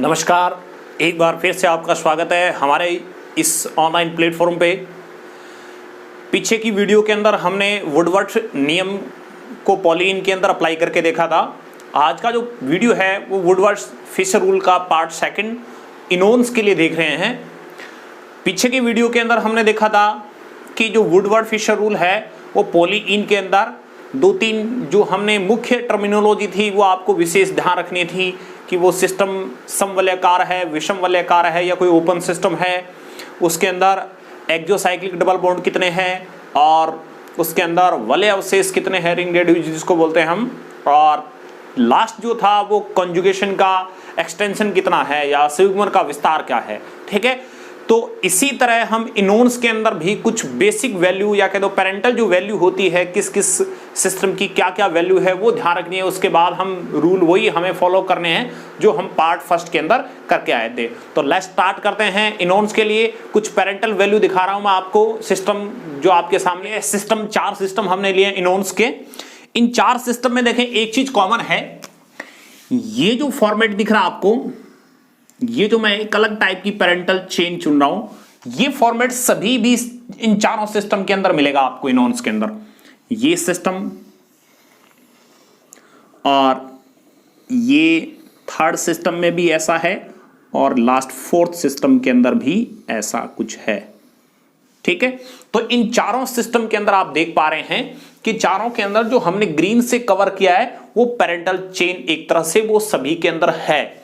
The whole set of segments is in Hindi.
नमस्कार, एक बार फिर से आपका स्वागत है हमारे इस ऑनलाइन प्लेटफॉर्म पे। पीछे की वीडियो के अंदर हमने वुडवर्थ नियम को पॉलीन के अंदर अप्लाई करके देखा था। आज का जो वीडियो है वो वुडवर्थ फिशर रूल का पार्ट सेकंड इनोन्स के लिए देख रहे हैं। पीछे की वीडियो के अंदर हमने देखा था कि जो वुडवर्थ फिशर रूल है वो पॉलीन के अंदर दो तीन जो हमने मुख्य टर्मिनोलॉजी थी वो आपको विशेष ध्यान रखनी थी कि वो सिस्टम समवलयाकार है, विषम वलयाकार है या कोई ओपन सिस्टम है। उसके अंदर एक्सोसाइक्लिक डबल बॉन्ड कितने हैं और उसके अंदर वलय अवशेष कितने हैं, रिंग रेडियस जिसको बोलते हैं हम। और लास्ट जो था वो कंजुगेशन का एक्सटेंशन कितना है या संयुग्मन का विस्तार क्या है। ठीक है, तो इसी तरह हम इनोन्स के अंदर भी कुछ बेसिक वैल्यू या कह दो पेरेंटल जो वैल्यू होती है किस किस सिस्टम की क्या क्या वैल्यू है वो ध्यान रखनी है। उसके बाद हम रूल वही हमें फॉलो करने हैं जो हम पार्ट फर्स्ट के अंदर करके आए थे। तो लेट्स स्टार्ट करते हैं। इनोन्स के लिए कुछ पेरेंटल वैल्यू दिखा रहा हूं मैं आपको। सिस्टम जो आपके सामने है, सिस्टम चार सिस्टम हमने लिए इनोन्स के। इन चार सिस्टम में देखें एक चीज कॉमन है, ये जो फॉर्मेट दिख रहा है आपको, ये जो मैं एक अलग टाइप की पेरेंटल चेन चुन रहा हूं, ये फॉर्मेट सभी भी इन चारों सिस्टम के अंदर मिलेगा आपको। इनोन्स के अंदर ये सिस्टम और ये थर्ड सिस्टम में भी ऐसा है और लास्ट फोर्थ सिस्टम के अंदर भी ऐसा कुछ है। ठीक है, तो इन चारों सिस्टम के अंदर आप देख पा रहे हैं कि चारों के अंदर जो हमने ग्रीन से कवर किया है वो पेरेंटल चेन एक तरह से वो सभी के अंदर है।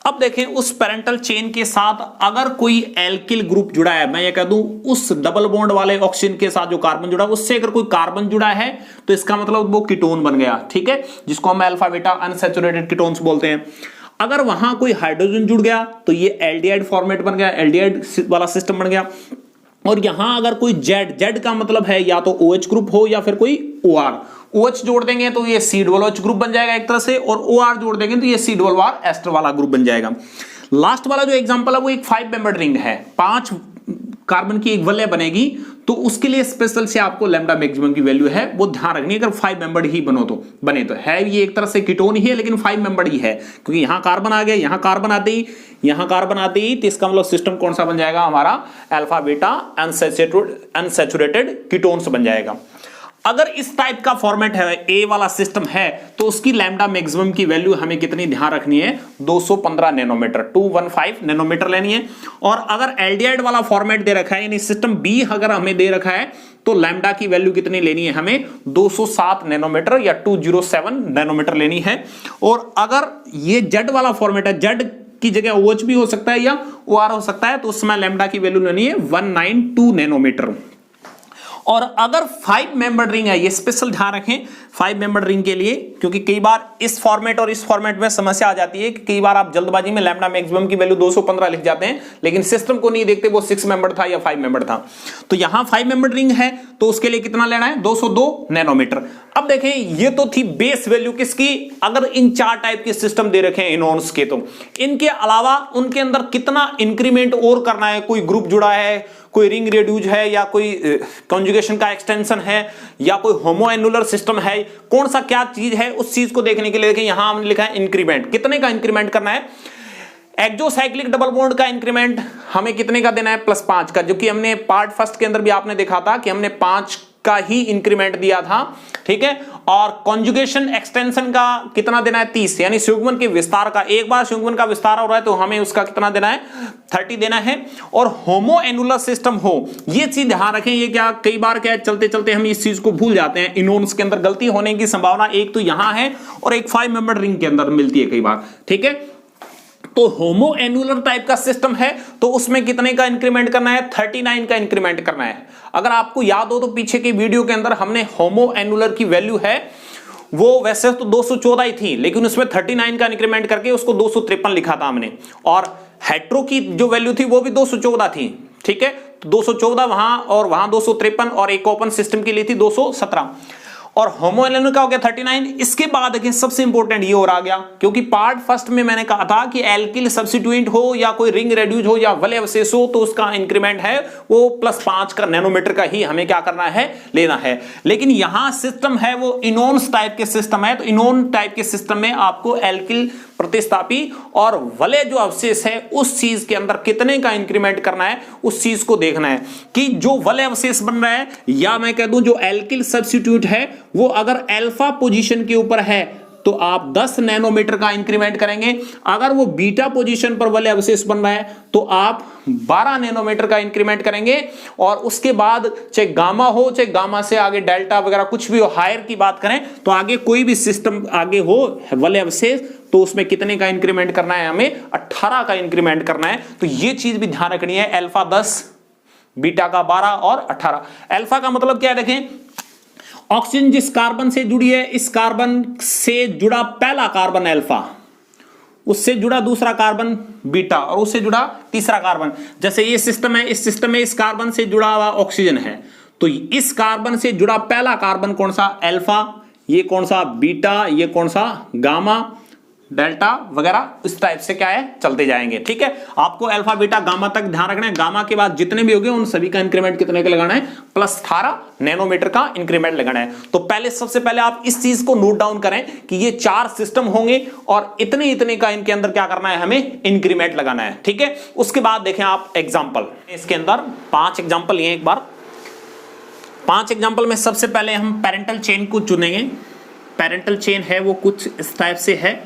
अब देखें उस पेरेंटल चेन के साथ अगर कोई एल्किल ग्रुप जुड़ा है, मैं ये कह दूं उस डबल बॉन्ड वाले ऑक्सीजन के साथ जो कार्बन जुड़ा है उससे अगर कोई कार्बन जुड़ा है तो इसका मतलब वो कीटोन बन गया। ठीक है, जिसको हम अल्फा बीटा अनसैचुरेटेड कीटोन्स बोलते हैं। अगर वहां कोई हाइड्रोजन जुड़ गया तो ये एल्डिहाइड फॉर्मेट बन गया, एल्डिहाइड वाला सिस्टम बन गया। और यहां अगर कोई जेड का मतलब है या तो OH ग्रुप हो या फिर कोई OR। OH जोड़ देंगे तो ये C डबल OH ग्रुप बन जाएगा एक तरह से, और OR जोड़ देंगे तो ये C डबल OR एस्टर वाला ग्रुप बन जाएगा। लास्ट वाला जो एग्जांपल है वो एक 5 मेंबर्ड रिंग है, 5 कार्बन की एक वलय बनेगी, तो उसके लिए स्पेशल से आपको लैम्डा मैक्सिमम की वैल्यू है वो ध्यान रखनी है। अगर 5 मेंबर्ड ही बने तो है ये एक तरह से कीटोन ही है लेकिन 5 मेंबर्ड ही है, क्योंकि यहां कार्बन आ गया, यहां कार्बन आते ही तो इसका मतलब सिस्टम कौन सा बन जाएगा हमारा, अल्फा बीटा अनसैचुरेटेड कीटोन्स बन जाएगा। अगर इस टाइप का फॉर्मेट है, ए वाला सिस्टम है, तो उसकी लैम्डा मैक्सिमम की वैल्यू हमें कितनी ध्यान रखनी है, 215 नैनोमीटर, 215 नैनोमीटर लेनी है। और अगर एल्डिहाइड वाला फॉर्मेट दे रखा है यानी सिस्टम बी अगर हमें दे रखा है तो लैम्डा की वैल्यू कितनी लेनी है हमें, 207 नैनोमीटर या 207 नैनोमीटर लेनी है। और अगर ये जेड वाला फॉर्मेट है, जेड की जगह OH भी हो सकता है या OR हो सकता है, तो उसमें लैम्डा की वैल्यू लेनी है 192 नैनोमीटर। और अगर 5 मेंबर्ड रिंग है, ये स्पेशल ध्यान रखें 5 मेंबर्ड रिंग के लिए, क्योंकि कई बार इस फॉर्मेट और इस फॉर्मेट में समस्या आ जाती है कि कई बार आप जल्दबाजी में लैम्डा मैक्सिमम की वैल्यू 215 लिख जाते हैं लेकिन सिस्टम को नहीं देखते वो 6 मेंबर्ड था या 5 मेंबर्ड था। तो यहां 5 मेंबर्ड रिंग है तो उसके लिए कितना लेना है, 202 नैनोमीटर। अब देखें ये तो थी बेस वैल्यू किसकी, अगर इन चार टाइप के सिस्टम दे रखे हैं इनोन्स के, तो इनके अलावा उनके अंदर कितना इंक्रीमेंट और करना है, कोई ग्रुप जुड़ा है, कोई रिंग रेड्यूज है या कोई कंजुगेशन का एक्सटेंशन है या कोई होमोएनुलर सिस्टम है, कौन सा क्या चीज है उस चीज को देखने के लिए देखें यहां हमने लिखा है इंक्रीमेंट। कितने का इंक्रीमेंट करना है, एक्सोसाइक्लिक डबल बॉन्ड का इंक्रीमेंट हमें कितने का देना है, +5 का, जो कि हमने पार्ट फर्स्ट के अंदर भी आपने देखा था कि हमने 5 का ही इंक्रीमेंट दिया था। ठीक है, और कॉन्जुगेशन एक्सटेंशन का कितना देना है, 30, यानी संयुग्मन के विस्तार का, एक बार संयुग्मन का विस्तार हो रहा है तो हमें उसका कितना देना है, 30 देना है। और होमोएनुलर सिस्टम हो, ये चीज ध्यान रखें, ये क्या कई बार क्या चलते चलते हम इस चीज को भूल जाते हैं। इनोन्स के अंदर गलती होने की संभावना एक तो यहां है और एक 5 मेंबर्ड रिंग के अंदर मिलती है कई बार। ठीक है, तो होमोएनुलर टाइप का सिस्टम है तो उसमें कितने का इंक्रीमेंट करना है, 39 का इंक्रीमेंट करना है। अगर आपको याद हो तो पीछे की वीडियो के अंदर हमने होमोएनुलर की वैल्यू है वो वैसे तो 214 ही थी लेकिन उसमें 39 का इंक्रीमेंट करके उसको 253 लिखा था हमने, और हेट्रो की जो वैल्यू थी वो भी 214 थी। ठीक है, तो 214 वहां और वहां 253 और एक ओपन सिस्टम के लिए थी 217। और होमोएनुलर का हो गया 39। इसके बाद देखिए सबसे इंपॉर्टेंट ये और आ गया, क्योंकि पार्ट फर्स्ट में मैंने कहा था कि एल्किल सब्स्टिट्यूएंट हो या कोई रिंग रेड्यूज हो या वलय अवशेष हो तो उसका इंक्रीमेंट है वो +5 का नैनोमीटर का ही हमें क्या करना है, लेना है। लेकिन यहां सिस्टम है वो इनोन्स टाइप के सिस्टम है, तो इनोन टाइप के सिस्टम में आपको एल्किल प्रतिस्थापी और वलय जो अवशेष है उस चीज के अंदर कितने का इंक्रीमेंट करना है, उस चीज को देखना है कि जो वलय अवशेष बन रहा है, या मैं कह दूं जो एल्किल सब्स्टिट्यूट है वो अगर अल्फा पोजीशन के ऊपर है तो आप 10 नैनोमीटर का इंक्रीमेंट करेंगे, अगर वो बीटा पोजीशन पर वलय अवशेष बन रहा है तो आप 12 नैनोमीटर का इंक्रीमेंट करेंगे। और उसके बाद चाहे गामा हो चाहे गामा से आगे डेल्टा वगैरह कुछ भी हो, हायर की बात करें तो आगे कोई भी सिस्टम आगे हो वलय अवशेष तो उसमें कितने का इंक्रीमेंट करना है, हमें 18 का इंक्रीमेंट करना है। तो ये चीज भी ध्यान रखनी है, अल्फा 10 बीटा का 12 और 18। अल्फा का मतलब क्या है, देखें ऑक्सीजन जिस कार्बन से जुड़ी है, इस कार्बन से जुड़ा पहला कार्बन अल्फा, उससे जुड़ा दूसरा कार्बन बीटा और उससे जुड़ा तीसरा कार्बन। जैसे ये सिस्टम है, इस सिस्टम में इस कार्बन से जुड़ा हुआ ऑक्सीजन है तो इस कार्बन से जुड़ा पहला कार्बन कौन सा, अल्फा, ये कौन सा बीटा, ये कौन सा गामा डेल्टा वगैरह, इस टाइप से क्या है चलते जाएंगे। ठीक है, आपको अल्फा बीटा गामा तक ध्यान रखना है। गामा के बाद जितने भी होंगे उन सभी का इंक्रीमेंट कितने का लगाना है, +18 नैनोमीटर का इंक्रीमेंट लगाना है। तो पहले सबसे पहले आप इस चीज को नोट डाउन करें कि ये 4 सिस्टम होंगे और इतने इतने का इनके अंदर क्या करना है, हमें इंक्रीमेंट लगाना है। ठीक है, उसके बाद देखें आप एग्जाम्पल, इसके अंदर 5 एग्जाम्पल लिए एक बार। 5 एग्जाम्पल में सबसे पहले हम पेरेंटल चेन को चुनेंगे। पेरेंटल चेन है वो कुछ इस टाइप से है।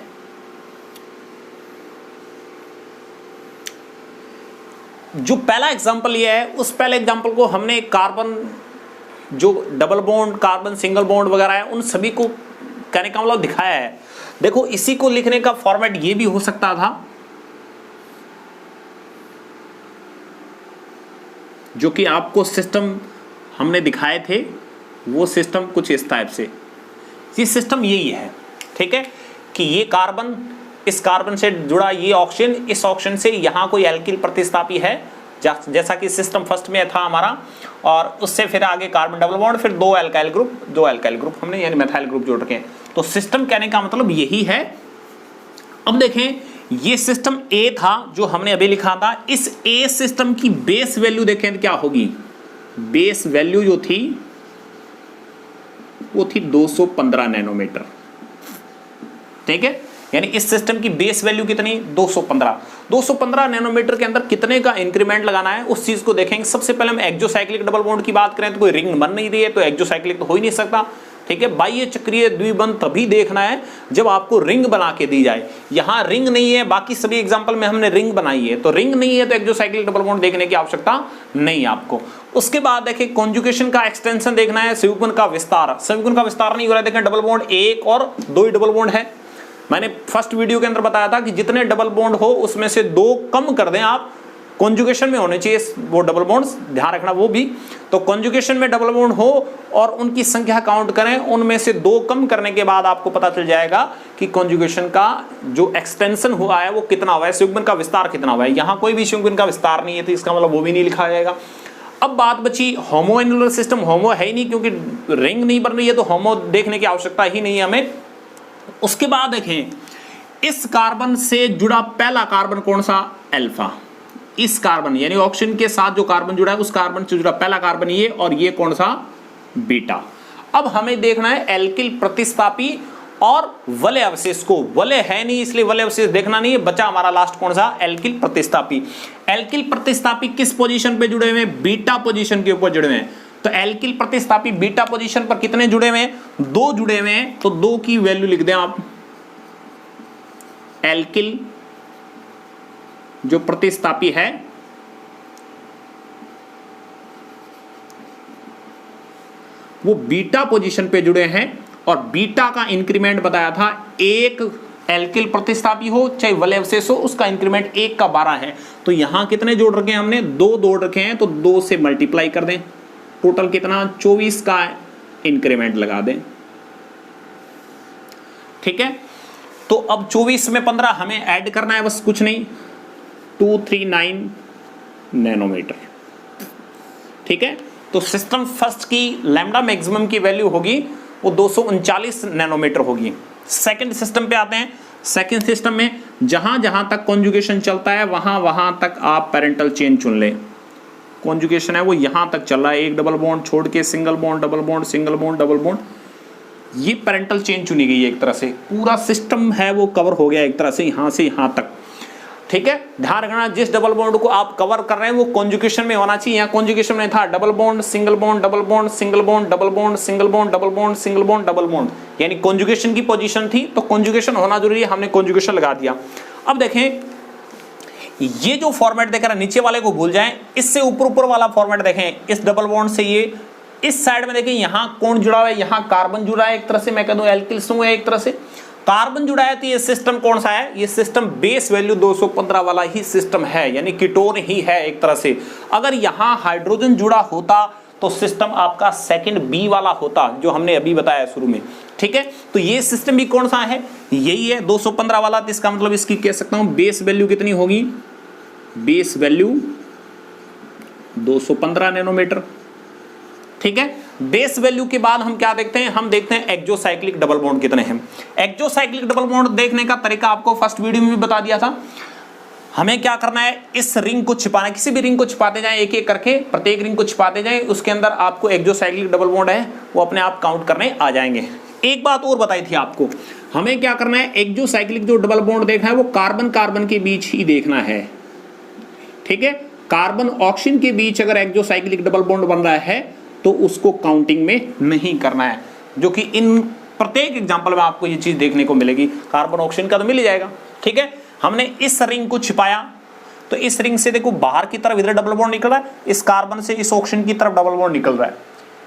जो पहला एग्जांपल ये है, उस पहले एग्जांपल को हमने कार्बन जो double bond, carbon single bond वगैरह है, उन सभी को कहने का मतलब दिखाया है। देखो इसी को लिखने का फॉर्मेट ये भी हो सकता था, जो कि आपको सिस्टम हमने दिखाए थे वो सिस्टम कुछ इस टाइप से, ये सिस्टम यही है। ठीक है, कि ये कार्बन, इस कार्बन से जुड़ा ये ऑक्सीजन, इस ऑक्सीजन से यहां कोई एल्किल प्रतिस्थापी है जैसा कि सिस्टम फर्स्ट में था हमारा, और उससे फिर आगे कार्बन डबल बॉन्ड, फिर 2 अल्काइल ग्रुप हमने यानी मेथाइल ग्रुप जोड़ रखे हैं। तो सिस्टम कहने का मतलब यही है। अब देखें ये सिस्टम ए था जो हमने अभी लिखा था, इस ए सिस्टम की बेस वैल्यू देखें तो क्या होगी, बेस वैल्यू जो थी वो थी 215 नैनोमीटर। ठीक है, यानी इस सिस्टम की बेस वैल्यू कितनी, 215 नैनोमीटर के अंदर कितने का इंक्रीमेंट लगाना है उस चीज को देखेंगे। सबसे पहले हम एक्सोसाइक्लिक डबल बॉन्ड की बात करें तो कोई रिंग बन नहीं रही है तो एक्सोसाइक्लिक तो हो ही नहीं सकता। ठीक है, बाह्य चक्रीय द्विबंध तभी देखना है जब आपको रिंग बना के दी जाए। यहां रिंग नहीं है, बाकी सभी एग्जांपल में हमने रिंग बनाई है, तो रिंग नहीं है तो एक्सोसाइक्लिक डबल बॉन्ड देखने की आवश्यकता नहीं आपको। उसके बाद देखिए कॉन्जुगेशन का एक्सटेंशन देखना है, संयुग्मन का विस्तार, संयुग्मन का विस्तार नहीं हो रहा है। देखें डबल बॉन्ड 1 और 2 ही डबल बॉन्ड है। मैंने फर्स्ट वीडियो के अंदर बताया था कि जितने डबल बॉन्ड हो उसमें से 2 कम कर दें आप, कॉन्जुगेशन में होने चाहिए वो डबल बॉन्ड्स, ध्यान रखना वो भी। तो कॉन्जुगेशन में डबल बॉन्ड हो और उनकी संख्या काउंट करें, उनमें से 2 कम करने के बाद आपको पता चल जाएगा कि कॉन्जुगेशन का जो एक्सटेंशन हुआ है वो कितना हुआ है, संयुग्मन का विस्तार कितना हुआ है। यहां कोई भी संयुग्मन का विस्तार नहीं है तो इसका मतलब वो भी नहीं लिखा जाएगा। अब बात बची होमोएनुलर सिस्टम, होमो है ही नहीं क्योंकि रिंग नहीं बन रही है तो होमो देखने की आवश्यकता ही नहीं है हमें। उसके बाद देखें इस कार्बन से जुड़ा पहला कार्बन कौन सा, अल्फा। इस कार्बन यानी ऑक्सीजन के साथ जो कार्बन जुड़ा है उस कार्बन से जुड़ा पहला कार्बन ये, और ये कौन सा, बीटा। अब हमें देखना है एल्किल प्रतिस्थापी और वलय अवशेष को। वलय है नहीं इसलिए वलय अवशेष देखना नहीं है, बचा हमारा लास्ट कौन सा, एल्किल प्रतिस्थापी। एल्किल प्रतिस्थापी किस पोजीशन पे जुड़े हुए हैं, बीटा पोजीशन के ऊपर जुड़े हुए हैं। तो एल्किल प्रतिस्थापी बीटा पोजीशन पर कितने जुड़े हुए हैं, 2 जुड़े हुए हैं, तो 2 की वैल्यू लिख दें आप। एल्किल जो प्रतिस्थापी है वो बीटा पोजीशन पे जुड़े हैं और बीटा का इंक्रीमेंट बताया था, एक एल्किल प्रतिस्थापी हो चाहे वलय अवशेष हो उसका इंक्रीमेंट 1 का 12 है। तो यहां कितने जोड़ रखे हैं हमने, 2 जोड़ रखे हैं, तो 2 से मल्टीप्लाई कर दें, टोटल कितना 24 का इंक्रीमेंट लगा दें। ठीक है, तो अब 24 में 15 हमें ऐड करना है, बस कुछ नहीं, 239 नैनोमीटर। ठीक है, तो सिस्टम फर्स्ट की लैम्डा मैक्सिमम की वैल्यू होगी वो 239 नैनोमीटर होगी। सेकंड सिस्टम पे आते हैं। सेकंड सिस्टम में जहां जहां तक कॉन्जुगेशन चलता है वहां वहां तक आप पेरेंटल चेन चुन लें। कॉन्जुगेशन है वो यहां तक चल रहा है, एक डबल बॉन्ड छोड़ के single bond double bond, single bond double bond, ये पेरेंटल चेन चुनी गई है, एक तरह से पूरा सिस्टम है वो कवर हो गया एक तरह से यहां से यहां तक। ठीक है, ध्यान रखना जिस डबल बॉन्ड को आप कवर कर रहे हैं वो कॉन्जुगेशन में होना चाहिए। यहाँ कॉन्जुगेशन में था double bond single bond double bond single bond double bond single bond double bond single bond double bond, यानी कॉन्जुगेशन की पोजीशन थी तो कॉन्जुगेशन होना जरूरी है, हमने कॉन्जुगेशन लगा दिया। अब देखें ये जो फॉर्मेट देख रहे हैं नीचे वाले को भूल जाएं, इससे ऊपर ऊपर वाला फॉर्मेट देखें, इस डबल बॉन्ड से ये इस साइड में देखें यहां कौन जुड़ा हुआ है, यहां कार्बन जुड़ा है, एक तरह से मैं कह दूं एल्किल्स है, एक तरह से कार्बन जुड़ा है। तो ये सिस्टम कौन सा है, ये सिस्टम बेस वैल्यू 215 वाला ही सिस्टम है, यानी कीटोन ही है एक तरह से। अगर यहां हाइड्रोजन जुड़ा होता तो सिस्टम आपका सेकंड बी वाला होता, जो हमने अभी बताया शुरू में। ठीक है, तो ये सिस्टम भी कौन सा है, यही है 215 वाला। तो इसका मतलब इसकी कह सकता हूं बेस वैल्यू कितनी होगी, बेस वैल्यू 215 नैनोमीटर। ठीक है, बेस वैल्यू के बाद हम क्या देखते हैं, हम देखते हैं एक्सोसाइक्लिक डबल बॉन्ड कितने हैं। एक्सोसाइक्लिक डबल बॉन्ड देखने का तरीका आपको फर्स्ट वीडियो में भी बता दिया था। हमें क्या करना है, इस रिंग को छिपाना है, किसी भी रिंग को छिपाते जाएं एक एक करके, प्रत्येक रिंग को छिपाते जाएं, उसके अंदर आपको एक्सोसाइक्लिक डबल बॉन्ड है वो अपने आप काउंट करने आ जाएंगे। एक बात और बताई थी आपको, हमें क्या करना है, एक्सोसाइक्लिक जो डबल बॉन्ड देखना है वो कार्बन कार्बन के बीच ही देखना है। ठीक है, कार्बन ऑक्सीजन के बीच अगर एक्सोसाइक्लिक डबल बॉन्ड बन रहा है तो उसको काउंटिंग में नहीं करना है, जो कि इन प्रत्येक एग्जांपल में आपको ये चीज देखने को मिलेगी। कार्बन ऑक्सीजन का तो मिल ही जाएगा। ठीक है, हमने इस रिंग को छिपाया तो इस रिंग से देखो बाहर की तरफ इधर डबल बॉन्ड निकल रहा है, इस कार्बन से इस ऑक्सीजन की तरफ डबल बॉन्ड निकल रहा है।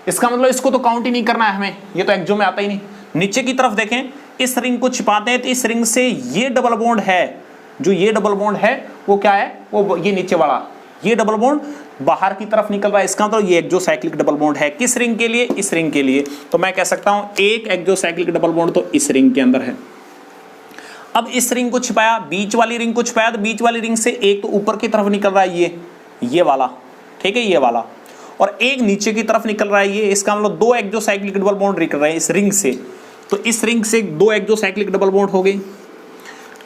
इसका मतलब इसको तो काउंट ही नहीं करना है हमें, ये तो एक्सो में आता ही नहीं। नीचे की तरफ देखें, इस रिंग को छिपाते हैं तो इस रिंग से ये डबल बॉन्ड है, जो ये डबल बॉन्ड है वो क्या है, वो ये नीचे वाला ये डबल बॉन्ड बाहर की तरफ निकल रहा है। इसका मतलब ये एक्सोसाइक्लिक डबल बॉन्ड है। किस रिंग के लिए, इस रिंग के लिए। तो मैं कह सकता हूं एक एक्सोसाइक्लिक डबल बॉन्ड तो इस रिंग के अंदर है। अब इस रिंग को छिपाया, बीच वाली रिंग को छिपाया, तो बीच वाली रिंग से एक तो ऊपर की तरफ निकल रहा है ये वाला, ठीक है, ये वाला, और एक नीचे की तरफ निकल रहा है ये। इसका मतलब दो एक्सोसाइक्लिक डबल बॉन्ड निकल रहे हैं इस रिंग से। तो इस रिंग से दो एक्सोसाइक्लिक डबल बॉन्ड हो गए।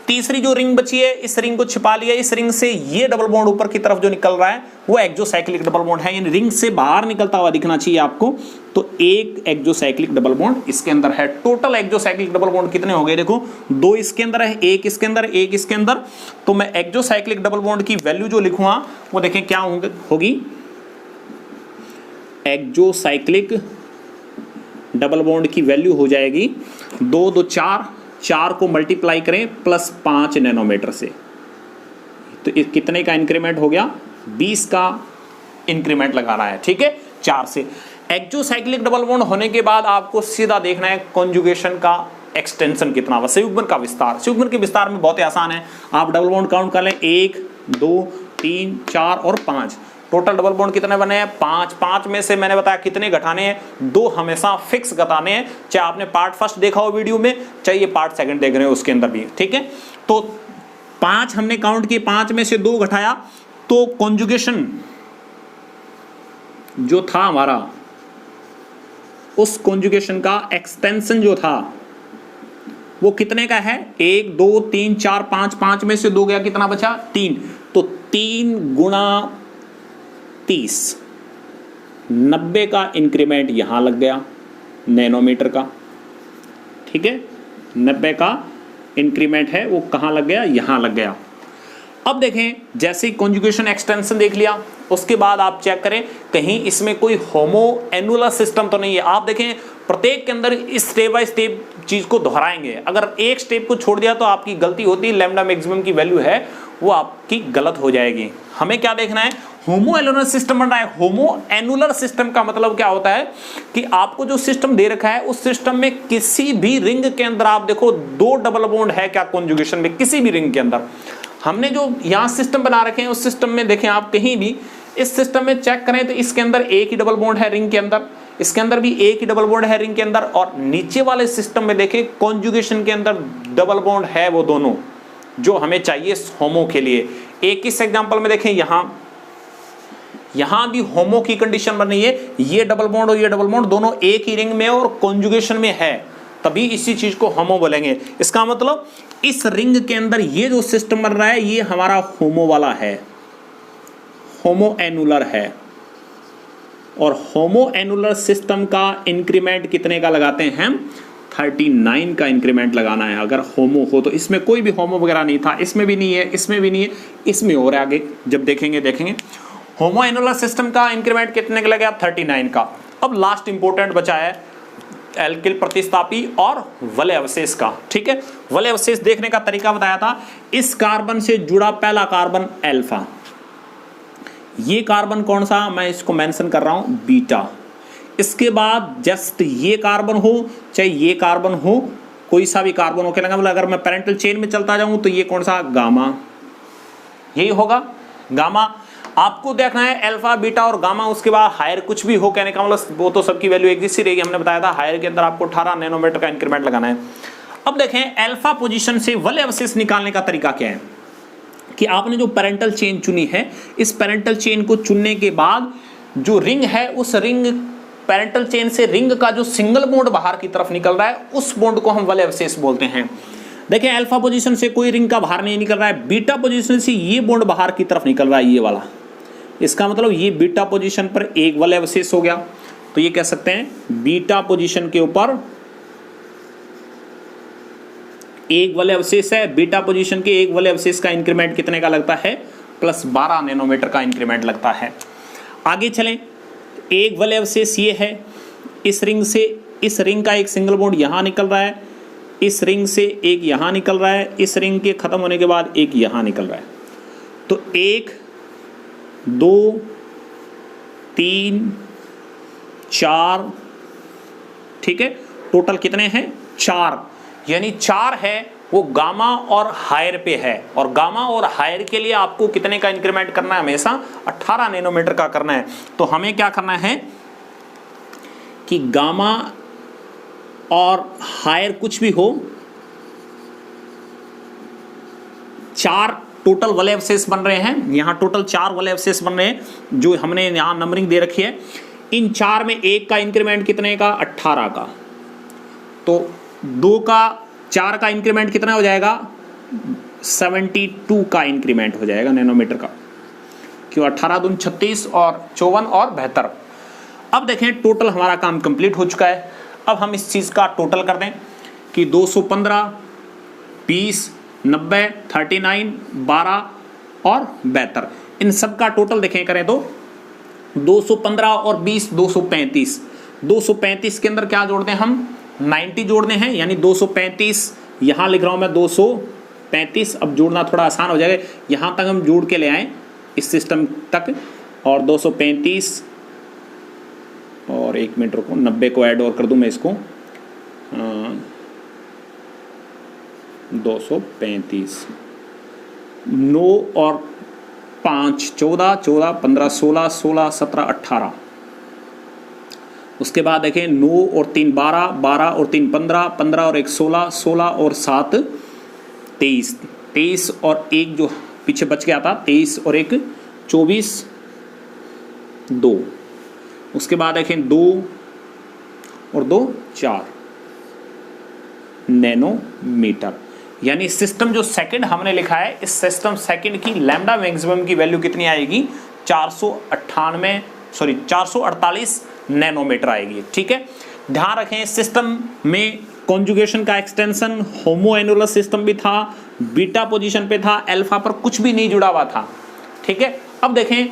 तीसरी जो रिंग बची है, इस रिंग को छिपा लिया, इस रिंग से ये डबल बॉन्ड ऊपर की तरफ जो निकल रहा है वो एक्सोसाइक्लिक डबल बॉन्ड है, यानी रिंग से बाहर निकलता हुआ दिखना चाहिए आपको। तो एक एक्सोसाइक्लिक डबल बॉन्ड इसके अंदर है। टोटल एक्सोसाइक्लिक डबल बॉन्ड कितने हो गए, देखो दो इसके अंदर है, एक इसके अंदर, एक इसके अंदर। तो मैं एक्सोसाइक्लिक डबल बॉन्ड की वैल्यू जो लिखूंगा वो देखें क्या होगी, एक्सोसाइक्लिक डबल बॉन्ड की वैल्यू हो जाएगी 2 2 4, 4 को मल्टीप्लाई करें +5 नैनोमीटर से, तो कितने का इंक्रीमेंट हो गया, 20 का इंक्रीमेंट लगाना है। ठीक है, 4 से। एक्सोसाइक्लिक डबल बॉन्ड होने के बाद आपको सीधा देखना है कॉन्जुगेशन का एक्सटेंशन कितना हुआ, संयुग्मन का विस्तार। संयुग्मन के विस्तार में बहुत ही आसान है, आप डबल बॉन्ड काउंट कर लें, 1 2 3 4 और 5। टोटल डबल बॉन्ड कितने बने हैं, 5। 5 में से मैंने बताया कितने घटाने हैं, 2 हमेशा फिक्स घटाने हैं, चाहे आपने पार्ट फर्स्ट देखा हो वीडियो में, चाहे ये पार्ट सेकंड देख रहे हो उसके अंदर भी। ठीक है, तो 5 हमने काउंट किए, 5 में से 2 घटाया, तो कॉन्जुगेशन जो था हमारा, उस कॉन्जुगेशन का एक्सटेंशन जो था वो कितने का है, 1 2 3 4 5। 5 में से 2 गया, कितना बचा, 3। तो 3 गुणा 30, 90 का इंक्रीमेंट यहां लग गया नैनोमीटर का। ठीक है, 90 का इंक्रीमेंट है वो कहां लग गया, यहां लग गया। अब देखें, जैसे ही कॉन्जुगेशन एक्सटेंशन देख लिया, उसके बाद आप चेक करें कहीं इसमें कोई होमो एनुलर सिस्टम तो नहीं है। आप देखें प्रत्येक के अंदर इस स्टेप बाय स्टेप चीज को दोहराएंगे, अगर एक स्टेप को छोड़ दिया तो आपकी गलती होती है, लैम्डा मैक्सिमम की वैल्यू है वो आपकी गलत हो जाएगी। हमें क्या देखना है, होमो एनुलर सिस्टम बन रहा है। होमो एनुलर सिस्टम का मतलब क्या होता है कि आपको जो सिस्टम दे रखा है उस सिस्टम में किसी भी रिंग के अंदर आप देखो 2 डबल बॉन्ड है क्या कॉन्जुगेशन में, किसी भी रिंग के अंदर। हमने जो यहां सिस्टम बना रखे हैं उस सिस्टम में देखें आप कहीं भी इस सिस्टम में चेक करें तो इसके अंदर एक ही डबल बॉन्ड है रिंग के अंदर, इसके अंदर भी एक ही डबल बॉन्ड है रिंग के अंदर, और नीचे वाले सिस्टम में देखें कॉन्जुगेशन के अंदर डबल बॉन्ड है वो दोनों जो हमें चाहिए होमो के लिए। एक इस एग्जांपल में देखें यहां भी होमो की कंडीशन बन रही है, ये डबल बॉन्ड और ये डबल बॉन्ड दोनों एक ही रिंग में और कॉन्जुगेशन में है, तभी इसी चीज को होमो बोलेंगे। इसका मतलब इस रिंग के अंदर ये जो सिस्टम बन रहा है ये हमारा होमो वाला है, होमो एनुलर है। और होमो एनुलर सिस्टम का इंक्रीमेंट कितने का लगाते हैं, 39 का इंक्रीमेंट लगाना है। अगर होमो हो तो, इसमें कोई भी होमो वगैरह नहीं था, इसमें भी नहीं है, इसमें भी नहीं है, इसमें और आगे जब देखेंगे होमो एनुलर सिस्टम का इंक्रीमेंट कितने का लगेगा 39 का। अब लास्ट इंपॉर्टेंट बचा है एल्किल प्रतिस्थापी और वलय अवशेष का। ठीक है, वलय अवशेष देखने का तरीका बताया था। इस कार्बन से जुड़ा पहला कार्बन अल्फा, ये कार्बन कौन सा, मैं इसको मेंशन कर रहा हूं बीटा। इसके बाद जस्ट ये कार्बन हो चाहे ये कार्बन हो, कोई सा भी कार्बन हो, कहने का मतलब अगर मैं पैरेंटल चेन में चलता जाऊं तो ये कौन सा, गामा, यही होगा गामा। आपको देखना है अल्फा बीटा और गामा, उसके बाद हायर कुछ भी हो, कहने का मतलब वो तो सबकी वैल्यू एक जैसी रहेगी। हमने बताया था हायर के अंदर आपको 18 नैनोमीटर का इंक्रीमेंट लगाना है। अब देखें अल्फा पोजीशन से वलय अवशेष निकालने का तरीका क्या है कि आपने जो पैरेंटल चेन चुनी है, इस पैरेंटल चेन को चुनने के बाद जो रिंग है, उस रिंग पैरेंटल चेन से रिंग का जो सिंगल बॉन्ड बाहर की तरफ निकल रहा है, उस बॉन्ड को हम वलय अवशेष बोलते हैं। देखिए अल्फा पोजीशन से कोई रिंग का बाहर नहीं निकल रहा है, बीटा पोजीशन से ये बॉन्ड बाहर की तरफ निकल रहा है, ये वाला। इसका मतलब ये बीटा पोजीशन पर एक वलय अवशेष हो गया, तो ये कह सकते हैं बीटा पोजीशन के ऊपर एक वलय अवशेष है। बीटा पोजीशन के एक वलय अवशेष का इंक्रीमेंट कितने का लगता है, +12 नैनोमीटर का इंक्रीमेंट लगता है। आगे चलें, एक वलय अवशेष ये है, इस रिंग से इस रिंग का एक सिंगल बॉन्ड यहां निकल रहा है, इस रिंग से एक यहां निकल रहा है, इस रिंग के खत्म होने के बाद एक यहां निकल रहा है। तो 1 2 3 4, ठीक है, टोटल कितने हैं 4, यानी 4 है वो गामा और हायर पे है। और गामा और हायर के लिए आपको कितने का इंक्रीमेंट करना है, हमेशा 18 नैनोमीटर का करना है। तो हमें क्या करना है कि गामा और हायर कुछ भी हो, 4 टोटल वलय अवशेष बन रहे हैं। यहां टोटल 4 वलय अवशेष बन रहे हैं, जो हमने यहां नंबरिंग दे रखी है। इन 4 में एक का इंक्रीमेंट कितने का, 18 का। तो 2 का 4 का इंक्रीमेंट कितना हो जाएगा, 72 का इंक्रीमेंट हो जाएगा नैनोमीटर का, क्यों 18 दूनी 36 और 54 और 72। अब देखें टोटल हमारा काम कंप्लीट हो चुका है। अब हम इस चीज का टोटल कर दें कि 215, 20, 90, 39, 12 और 72, इन सब का टोटल देखें करें तो 215 और 20 235। 235 के अंदर क्या जोड़ दें हम, 90 जोड़ने हैं, यानी 235 यहां लिख रहा हूं मैं 235। अब जोड़ना थोड़ा आसान हो जाएगा, यहां तक हम जोड़ के ले आए इस सिस्टम तक, और 235 और 1 मिनट रुको, 90 को ऐड और कर दूं मैं इसको, 235, 9 और 5 14, 14 15 16, 16 17 18। उसके बाद देखें 9 और 3 12, 12 और 3 15, 15 और 1 16, 16 और 7 23, 23 और 1 जो पीछे बच गया था, 23 और 1 24, 2। उसके बाद देखें 2 और 2 4 नैनोमीटर। यानी सिस्टम जो सेकंड हमने लिखा है, इस सिस्टम सेकंड की लैम्डा मैक्सिमम की वैल्यू कितनी आएगी, 448 नैनोमीटर आएगी। ठीक है, ध्यान रखें सिस्टम में कॉन्जुगेशन का एक्सटेंशन होमो एनुलर सिस्टम भी था, बीटा पोजीशन पे था, अल्फा पर कुछ भी नहीं जुड़ा हुआ था। ठीक है, अब देखें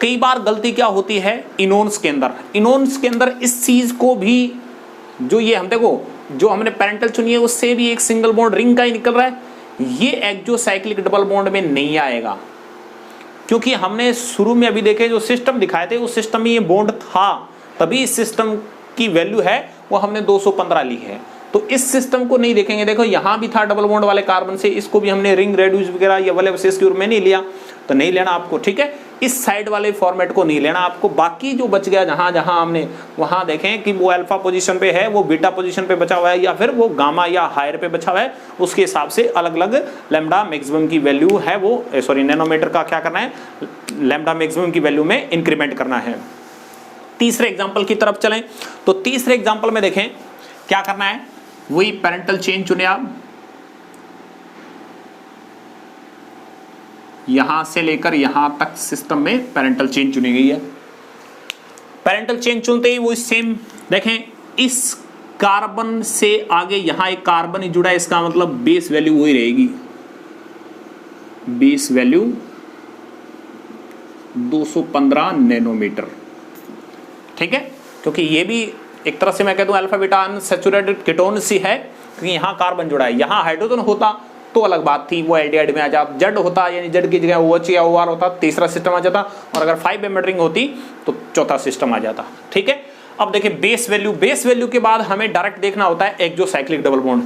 कई बार गलती क्या होती है इनोन्स के अंदर इस चीज को भी, जो ये हम देखो जो हमने पैरेंटल चुनी है उससे भी एक सिंगल बॉन्ड रिंग का ही निकल रहा है, ये एक्सोसाइक्लिक डबल बॉन्ड में नहीं आएगा, क्योंकि हमने शुरू में अभी देखे जो सिस्टम दिखाए थे उस सिस्टम में ये बॉन्ड था, तभी इस सिस्टम की वैल्यू है वो हमने 215 ली है। तो इस सिस्टम को नहीं देखेंगे, देखो यहां भी था डबल बॉन्ड वाले कार्बन से, इसको भी हमने रिंग रेड्यूस वगैरह या वलय अवशेष के रूप में नहीं लिया, तो नहीं लेना आपको। ठीक है, इस साइड वाले फॉर्मेट को नहीं लेना आपको। बाकी जो बच गया जहां जहां हमने, वहां देखें कि वो अल्फा पोजीशन पे है, वो बीटा पोजीशन पे बचा हुआ है, या फिर वो गामा या हायर पे बचा हुआ है, उसके हिसाब से अलग अलग लैम्डा मैक्सिमम की वैल्यू है वो, सॉरी नैनोमीटर का क्या करना है, लैम्डा मैक्सिमम की वैल्यू में इंक्रीमेंट करना है। तीसरे एग्जाम्पल की तरफ चलें तो तीसरे एग्जाम्पल में देखें क्या करना है, वही पैरेंटल चेन चुने आप, यहां से लेकर यहां तक सिस्टम में पैरेंटल चेन चुनी गई है। पैरेंटल चेन चुनते ही वो सेम देखें, इस कार्बन से आगे यहां एक कार्बन ही जुड़ा है, इसका मतलब बेस वैल्यू वही रहेगी, बेस वैल्यू 215 नैनोमीटर। ठीक है, क्योंकि ये भी एक तरह से मैं कह दूं अल्फा बीटा अनसैचुरेटेड कीटोन सी है, क्योंकि यहां कार्बन जुड़ा है। यहां हाइड्रोजन होता तो अलग बात थी, वो एल्डिहाइड में आ जाता, जेड होता यानी जेड की जगह OH या OR होता, तीसरा सिस्टम आ जाता, और अगर 5 एम्बेड रिंग होती तो चौथा सिस्टम आ जाता। ठीक है, अब देखिए बेस वैल्यू के बाद हमें डायरेक्ट देखना होता है एक्सोसाइक्लिक डबल बॉन्ड।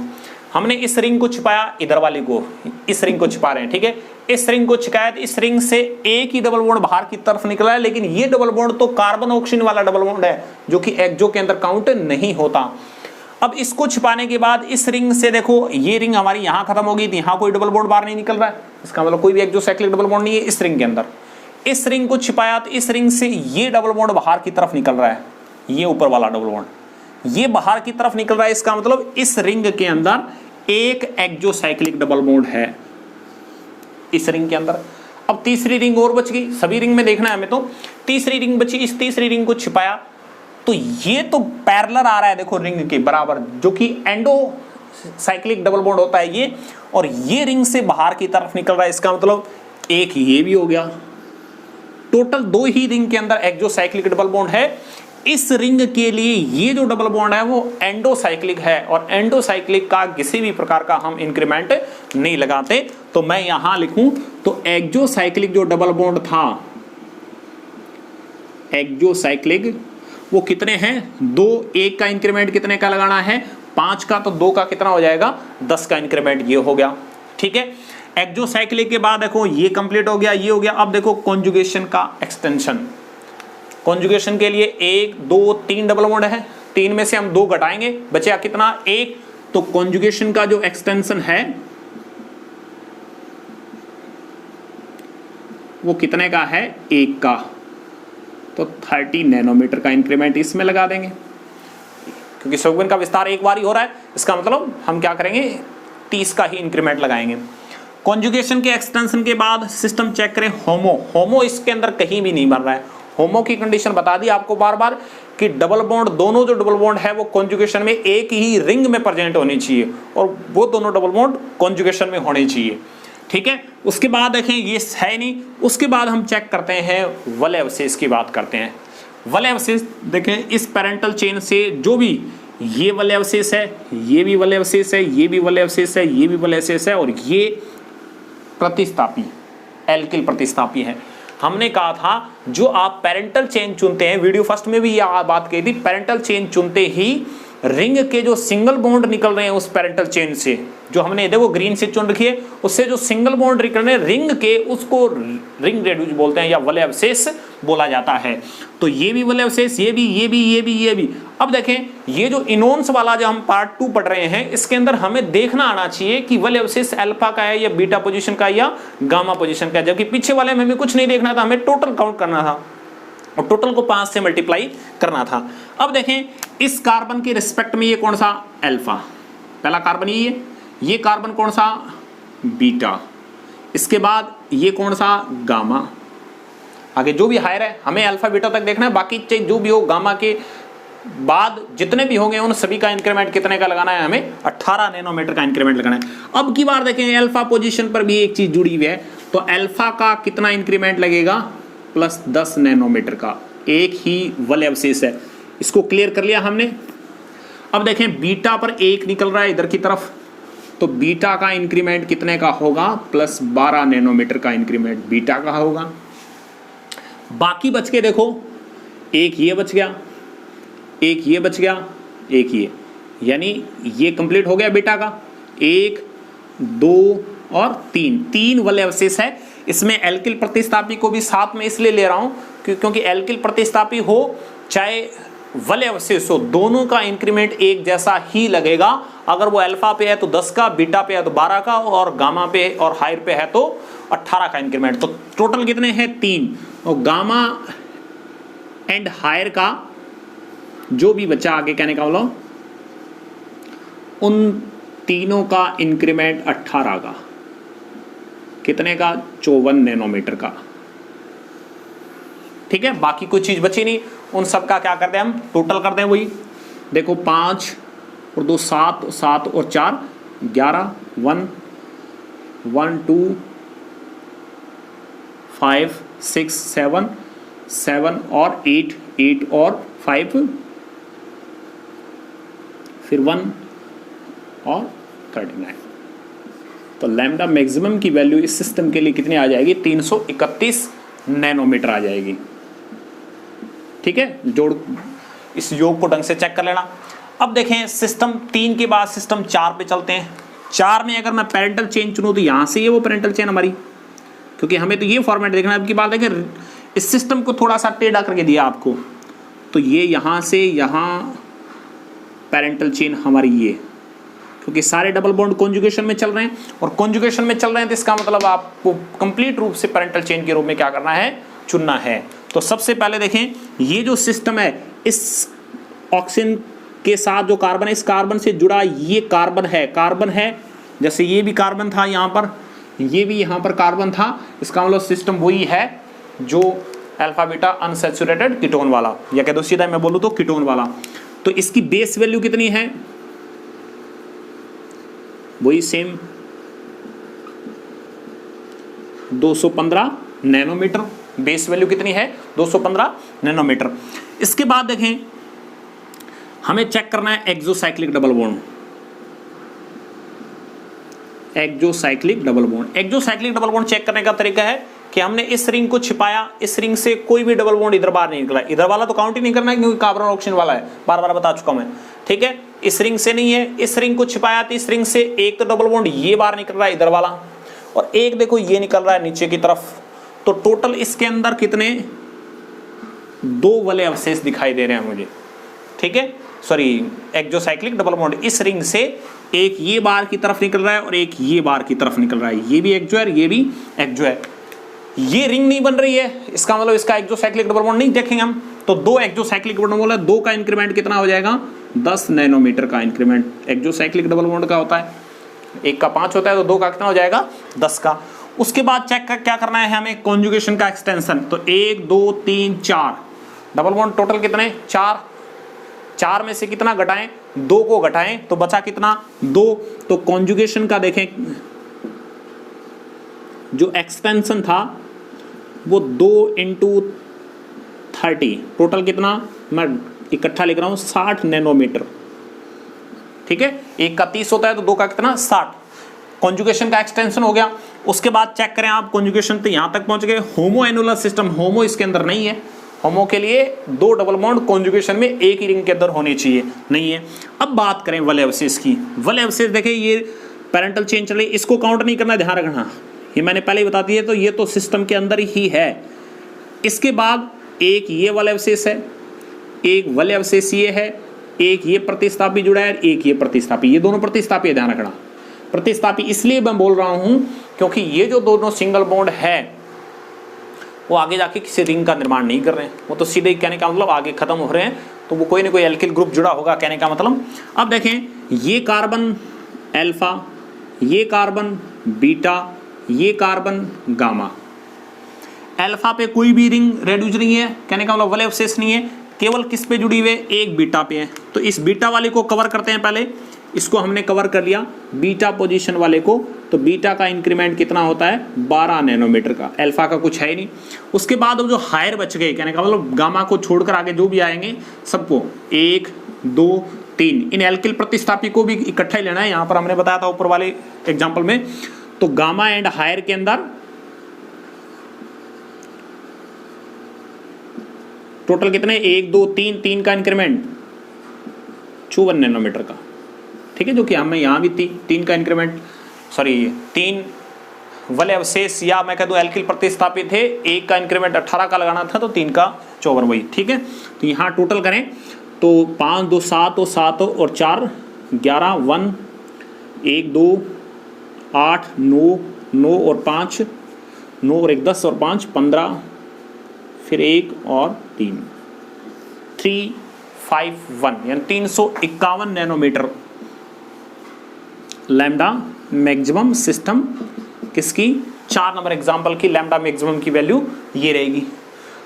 हमने इस रिंग को छिपाया, इधर वाली को, इस रिंग को छिपा रहे हैं। ठीक है, इस रिंग को छिपाया तो इस रिंग से एक ही डबल बॉन्ड बाहर की तरफ निकला है, लेकिन ये डबल बॉन्ड तो कार्बन ऑक्सीजन वाला डबल बॉन्ड है जो कि एक्सो के अंदर काउंट नहीं होता। अब इसको छिपाने के बाद इस रिंग से देखो, ये रिंग हमारी यहां खत्म हो गई थी, यहां कोई डबल बॉन्ड बाहर नहीं निकल रहा है, इसका मतलब कोई भी एक्सोसाइक्लिक डबल बॉन्ड नहीं है इस रिंग के अंदर। इस रिंग को छिपाया तो इस रिंग से ये डबल बॉन्ड बाहर की तरफ निकल रहा है, ये ऊपर वाला डबल बॉन्ड ये बाहर की तरफ निकल रहा है, इसका मतलब इस रिंग के अंदर एक एक्सोसाइक्लिक डबल बॉन्ड है इस रिंग के अंदर। अब तीसरी रिंग और बच गई, सभी रिंग में देखना है हमें, तो तीसरी रिंग बची, इस तीसरी रिंग को छिपाया तो ये तो पैरेलल आ रहा है देखो रिंग के बराबर, जो कि एंडोसाइक्लिक डबल बॉन्ड होता है ये, और ये रिंग से बाहर की तरफ निकल रहा है, इसका मतलब एक ये भी हो गया। टोटल 2 ही रिंग के अंदर एक्सोसाइक्लिक डबल बॉन्ड है। इस रिंग के लिए ये जो डबल बॉन्ड है वो एंडोसाइक्लिक है, और एंडोसाइक्लिक का किसी भी प्रकार का हम इंक्रीमेंट नहीं लगाते। तो मैं यहां लिखूं तो एक्सोसाइक्लिक जो डबल बॉन्ड था, एक्सोसाइक्लिक वो कितने हैं 2, 1 का इंक्रीमेंट कितने का लगाना है 5 का, तो 2 का कितना हो जाएगा 10 का इंक्रीमेंट ये हो गया। ठीक है, एक्सोसाइक्लिक के बाद देखो ये कंप्लीट हो गया, ये हो गया। अब देखो कॉन्जुगेशन का एक्सटेंशन, कॉन्जुगेशन के लिए 1 2 3 डबल बॉन्ड है, 3 में से हम 2 घटाएंगे, बचेगा कितना 1, तो कॉन्जुगेशन का जो एक्सटेंशन है वो कितने का है 1 का, तो 30 नैनोमीटर का इंक्रीमेंट इसमें लगा देंगे, क्योंकि सॉल्वेंट का विस्तार एक बार ही हो रहा है, इसका मतलब हम क्या करेंगे 30 का ही इंक्रीमेंट लगाएंगे। कॉन्जुगेशन के एक्सटेंशन के बाद सिस्टम चेक करें, होमो इसके अंदर कहीं भी नहीं बन रहा है। होमो की कंडीशन बता दी आपको बार बार कि डबल बॉन्ड, दोनों जो डबल बॉन्ड है वो कॉन्जुगेशन में एक ही रिंग में प्रेजेंट होनी चाहिए, और वो दोनों डबल बॉन्ड कॉन्जुगेशन में होने चाहिए। ठीक है, उसके बाद देखें ये है नहीं, उसके बाद हम चेक करते हैं वलय अवशेष की बात करते हैं। वलय अवशेष देखें, इस पैरेंटल चेन से जो भी ये वलय अवशेष है, ये भी वलय अवशेष है, ये भी वलय अवशेष है, ये भी वलय अवशेष है, और ये प्रतिस्थापी एल्किल प्रतिस्थापी है। हमने कहा था जो आप पैरेंटल चेन चुनते हैं, वीडियो फर्स्ट में भी ये बात कही थी, पैरेंटल चेन चुनते ही रिंग के जो सिंगल बॉन्ड निकल रहे हैं उस पैरेंटल चेन से, जो हमने देखो ग्रीन से चुन रखी है, उससे जो सिंगल बॉन्ड निकल रहे हैं रिंग के, उसको रिंग रेडियस बोलते हैं या वलय अवशेष बोला जाता है। तो ये भी वलय अवशेष, ये भी, ये भी, ये भी, ये भी। अब देखें ये जो इनोन्स वाला जो हम पार्ट 2 पढ़ रहे हैं, इसके अंदर हमें देखना आना चाहिए कि वलय अवशेष अल्फा का है या बीटा पोजीशन का या गामा पोजीशन का है, जबकि पीछे वाले में हमें कुछ नहीं देखना था, हमें टोटल काउंट करना था और टोटल को 5 से मल्टीप्लाई करना था। अब देखें इस कार्बन के रिस्पेक्ट में ये कौन सा अल्फा, पहला कार्बन ये कार्बन कौन सा बीटा, इसके बाद ये कौन सा गामा, आगे जो भी हायर है हमें अल्फा बीटा तक देखना है, बाकी जो भी हो गामा के बाद जितने भी होंगे उन सभी का इंक्रीमेंट कितने का लगाना है, हमें 18 नैनोमीटर का इंक्रीमेंट लगाना है। अब की बार देखें अल्फा पोजीशन पर भी एक चीज जुड़ी हुई है, तो अल्फा का कितना इंक्रीमेंट लगेगा प्लस 10 नैनोमीटर का, एक ही वलय अवशेष है, इसको क्लियर कर लिया हमने। अब देखें बीटा पर 1 निकल रहा है इधर की तरफ, तो बीटा का इंक्रीमेंट कितने का होगा प्लस 12 नैनोमीटर का इंक्रीमेंट बीटा का होगा। बाकी बच के देखो, एक ये बच गया, एक ये बच गया, एक ये, यानी ये कंप्लीट हो गया बीटा का, 1 2 और 3 वलय अवशेष है। इसमें एल्किल प्रतिस्थापी को भी साथ में इसलिए ले रहा हूं क्योंकि एल्किल प्रतिस्थापी हो चाहे वलय अवशेष हो, दोनों का इंक्रीमेंट एक जैसा ही लगेगा। अगर वो अल्फा पे है तो 10 का, बीटा पे है तो 12 का, और गामा पे और हायर पे है तो 18 का इंक्रीमेंट। तो टोटल कितने हैं 3, और गामा एंड हायर का जो भी बचा आगे कहने का बोलो, उन तीनों का इंक्रीमेंट 18 का, कितने का 54 नैनोमीटर का। ठीक है, बाकी कोई चीज बची नहीं, उन सब का क्या करते हैं हम टोटल करते हैं। वही देखो 5 और 2 7, 7 और 4 11, 1 1 2 5 6 7, 7 और 8, 8 और 5, फिर 1 और 39। तो लैम्डा मैक्सिमम की वैल्यू इस सिस्टम के लिए कितनी आ जाएगी? 331 नैनोमीटर आ जाएगी। ठीक है, जोड़ इस योग को ढंग से चेक कर लेना। अब देखें सिस्टम 3 के बाद सिस्टम 4 पे चलते हैं। 4 में अगर मैं पेरेंटल चेन चुनूं तो यहां से ये वो पेरेंटल चेन हमारी, क्योंकि हमें तो ये फॉर्मेट देखना है। अब की बात है कि इस सिस्टम को थोड़ा सा टेढ़ा करके दिया आपको, तो ये यहां से यहां पेरेंटल चेन हमारी ये, क्योंकि सारे डबल बॉन्ड कॉन्जुगेशन में चल रहे हैं, और कॉन्जुगेशन में चल रहे हैं तो इसका मतलब आपको कंप्लीट रूप से पेरेंटल चेन के रूप में क्या करना है? चुनना है। तो सबसे पहले देखें ये जो सिस्टम है, इस ऑक्सीजन के साथ जो कार्बन है, इस कार्बन से जुड़ा ये कार्बन है, जैसे ये भी कार्बन था यहाँ पर, ये भी यहाँ पर कार्बन था, इसका मतलब सिस्टम वही है जो अल्फा बीटा अनसैचुरेटेड कीटोन वाला, या कह दो सीधा मैं बोलूँ तो कीटोन वाला। तो इसकी बेस वैल्यू कितनी है? वही सेम 215 नैनोमीटर। बेस वैल्यू कितनी है? 215 नैनोमीटर। इसके बाद देखें हमें चेक करना है exocyclic double bond. Exocyclic double bond, exocyclic double bond check करने का तरीका है कि हमने इस रिंग को छिपाया, इस रिंग से कोई भी डबल बॉन्ड इधर बाहर नहीं निकला। इधर वाला तो काउंट ही नहीं करना है क्योंकि कार्बन ऑक्सीजन वाला है, बार बार बता चुका मैं। ठीक है, इस रिंग से नहीं है, इस रिंग को छिपाया तो इस रिंग से एक तो डबल बॉन्ड ये बाहर निकल रहा है इधर वाला, और एक देखो ये निकल रहा है नीचे की तरफ। तो टोटल इसके अंदर कितने? 2 वाले अवशेष दिखाई दे रहे हैं मुझे। ठीक है, सॉरी, एक्सोसाइक्लिक डबल बॉन्ड इस रिंग से एक ये बाहर की तरफ निकल रहा है और एक ये बाहर की तरफ निकल रहा है। ये भी एक्सो है, ये भी एक्सो है। ये रिंग नहीं बन रही है, इसका मतलब इसका एक्सोसाइक्लिक डबल बॉन्ड नहीं देखेंगे हम। तो 2 एक्सोसाइक्लिक डबल बॉन्ड है, 2 का इंक्रीमेंट कितना हो जाएगा? 10 नैनोमीटर का इंक्रीमेंट एक्सोसाइक्लिक डबल बॉन्ड का होता है। 1 का 5 होता है, तो 2 का कितना हो जाएगा? 10 का। उसके बाद चेक क्या करना है हमें? कॉन्जुगेशन का एक्सटेंशन। तो 1 2 3 4 डबल बॉन्ड टोटल कितने? 4। 4 में से कितना घटाएं? 2 को घटाएं तो बचा कितना? 2। तो कॉन्जुगेशन का देखें, जो एक्सटेंशन था वो 2 × 30, टोटल कितना? मैं इकट्ठा लिख रहा हूं 60 नैनोमीटर। ठीक है, 1 का 30 होता है तो 2 का कितना? 60। कॉन्जुगेशन का एक्सटेंशन हो गया। उसके बाद चेक करें आप, कॉन्जुगेशन तो यहां तक पहुंच गए। होमो एनुलर सिस्टम, होमो इसके अंदर नहीं है। होमो के लिए 2 डबल बॉन्ड कॉन्जुगेशन में एक ही रिंग के अंदर होने चाहिए, नहीं है। अब बात करें वलय अवशेष की। वलय अवशेष देखें, ये पेरेंटल चेन चले, इसको काउंट नहीं करना, ध्यान रखना, ये मैंने पहले ही बता दिया। तो ये तो सिस्टम के अंदर ही है। इसके बाद एक ये वलय अवशेष है, एक वलय अवशेष ये है, एक ये प्रतिस्थापी जुड़ा है, एक ये प्रतिस्थापी। ये दोनों प्रतिस्थापी है, ध्यान रखना। प्रतिस्थापी इसलिए मैं बोल रहा हूं क्योंकि ये जो दोनों सिंगल बॉन्ड है वो आगे जाके किसी रिंग का निर्माण नहीं कर रहे हैं, वो तो सीधे कहने का मतलब आगे खत्म हो रहे हैं, तो वो कोई ना कोई एल्किल ग्रुप जुड़ा होगा, कहने का मतलब। अब देखें, ये कार्बन अल्फा, ये कार्बन बीटा, ये कार्बन गामा। अल्फा पे कोई भी रिंग रेड्यूज नहीं है, कहने का मतलब वलय अवशेष नहीं है, केवल किस पे जुड़ी हुई है? एक बीटा पे है। तो इस बीटा वाले को कवर करते हैं पहले, इसको हमने कवर कर लिया बीटा पोजीशन वाले को। तो बीटा का इंक्रीमेंट कितना होता है? 12 नैनोमीटर का। अल्फा का कुछ है ही नहीं। उसके बाद जो हायर बच गए, कहने का मतलब गामा को छोड़कर आगे जो भी आएंगे सबको 1 2 3 इन एल्किल प्रतिस्थापी को भी इकट्ठा ही लेना है। यहां पर हमने बताया था ऊपर वाले एग्जाम्पल में। तो गामा एंड हायर के अंदर टोटल कितने? 1 2 3 3 का इंक्रीमेंट 54 नैनोमीटर का। ठीक है, जो कि हमें यहाँ भी 3 का इंक्रीमेंट, सॉरी 3 वलय अवशेष या मैं कह दूं एल्किल प्रतिस्थापी थे, 1 का इंक्रीमेंट 18 का लगाना था, तो 3 का 54 वही। ठीक है, तो यहाँ टोटल करें तो 5 2 7 और 7 और 4 11 1 1 2 8 9 9 और 5 9 और 1 10 और 5 15, फिर 1 और 3 351 यानी 351 नैनोमीटर लैम्डा मैक्सिमम सिस्टम किसकी? 4 नंबर एग्जाम्पल की लैम्डा मैक्सिमम की वैल्यू ये रहेगी।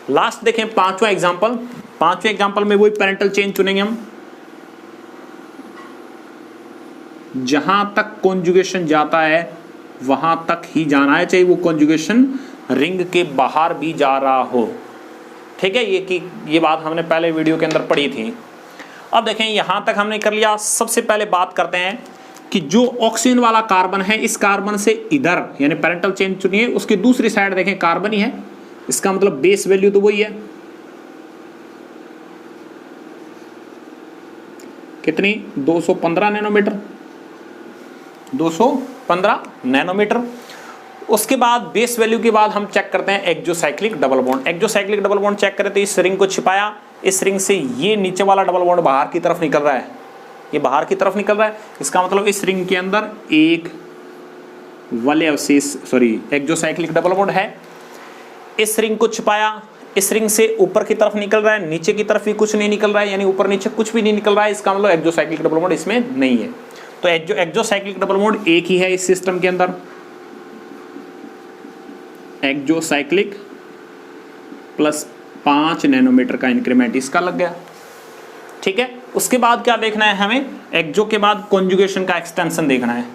लास्ट देखें 5वां एग्जाम्पल। 5वें एग्जाम्पल में वही पेरेंटल चेन चुनेंगे हम। जहां तक कॉन्जुगेशन जाता है वहां तक ही जाना है, चाहे वो कॉन्जुगेशन रिंग के बाहर भी जा रहा हो। ठीक है, ये बात हमने पहले वीडियो के अंदर पढ़ी थी। अब देखें यहां तक हमने कर लिया। सबसे पहले बात करते हैं कि जो ऑक्सीजन वाला कार्बन है, इस कार्बन से इधर यानी पैरेंटल चेन चुनिए, उसकी दूसरी साइड देखें कार्बन ही है, इसका मतलब बेस वैल्यू तो वही है, कितनी 215 नैनोमीटर, 215 नैनोमीटर। उसके बाद बेस वैल्यू के बाद हम चेक करते हैं exocyclic double bond. Exocyclic double bond check करें तो इस रिंग को छिपाया, इस रिंग से ये नीचे वाला डबल बॉन्ड बाहर की तरफ निकल रहा है, ये बाहर की तरफ निकल रहा है, इसका मतलब इस रिंग के अंदर एक वलय अवशेष एक्सोसाइक्लिक डबल बॉन्ड है। इस रिंग को छिपाया, इस रिंग से ऊपर की तरफ निकल रहा है, नीचे की तरफ भी कुछ नहीं निकल रहा है, यानी ऊपर नीचे कुछ भी नहीं निकल रहा है, इसका मतलब एक्सोसाइक्लिक डबल बॉन्ड इसमें नहीं है। तो एक्सोसाइक्लिक डबल बॉन्ड एक ही है इस सिस्टम के अंदर, एक्सोसाइक्लिक प्लस 5 नैनोमीटर का इंक्रीमेंट इसका लग गया। ठीक है, उसके बाद क्या देखना है हमें, एक्सो के बाद कॉन्जुगेशन का एक्सटेंशन देखना है।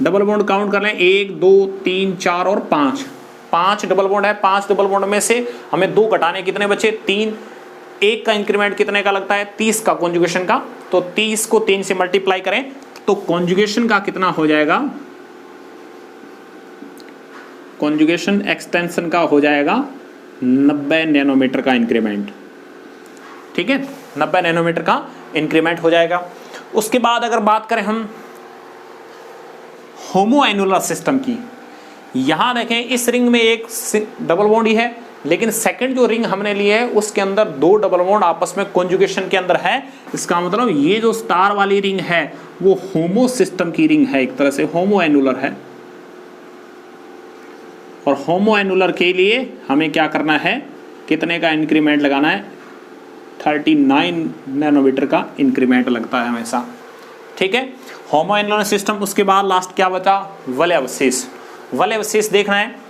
डबल बॉन्ड काउंट कर लें, 1 2 3 4 और 5 डबल बॉन्ड है। 5 डबल बॉन्ड में से हमें 2 घटाने कितने बचे, 3। 1 का इंक्रीमेंट कितने का लगता है, 30 का कॉन्जुगेशन का। तो 30 को 3 से मल्टीप्लाई करें तो कॉन्जुगेशन का कितना हो जाएगा, कॉन्जुगेशन एक्सटेंशन का हो जाएगा 90 नैनोमीटर का इंक्रीमेंट। ठीक है, 90 नैनोमीटर का इंक्रीमेंट हो जाएगा। उसके बाद अगर बात करें हम होमोएनुलर सिस्टम की, यहां देखें इस रिंग में एक डबल बॉन्ड ही है, लेकिन सेकंड जो रिंग हमने ली है उसके अंदर 2 डबल बॉन्ड आपस में कॉन्जुगेशन के अंदर है। इसका मतलब ये जो स्टार वाली रिंग है वो होमो सिस्टम की रिंग है, एक तरह से होमोएनुलर है। और होमोएनुलर के लिए हमें क्या करना है, कितने का इंक्रीमेंट लगाना है, 39 नैनोमीटर का इंक्रीमेंट लगता है हमेशा। ठीक है, होमोएनुलर सिस्टम। उसके बाद लास्ट क्या बचा, वलय अवशेष। वलय अवशेष देखना है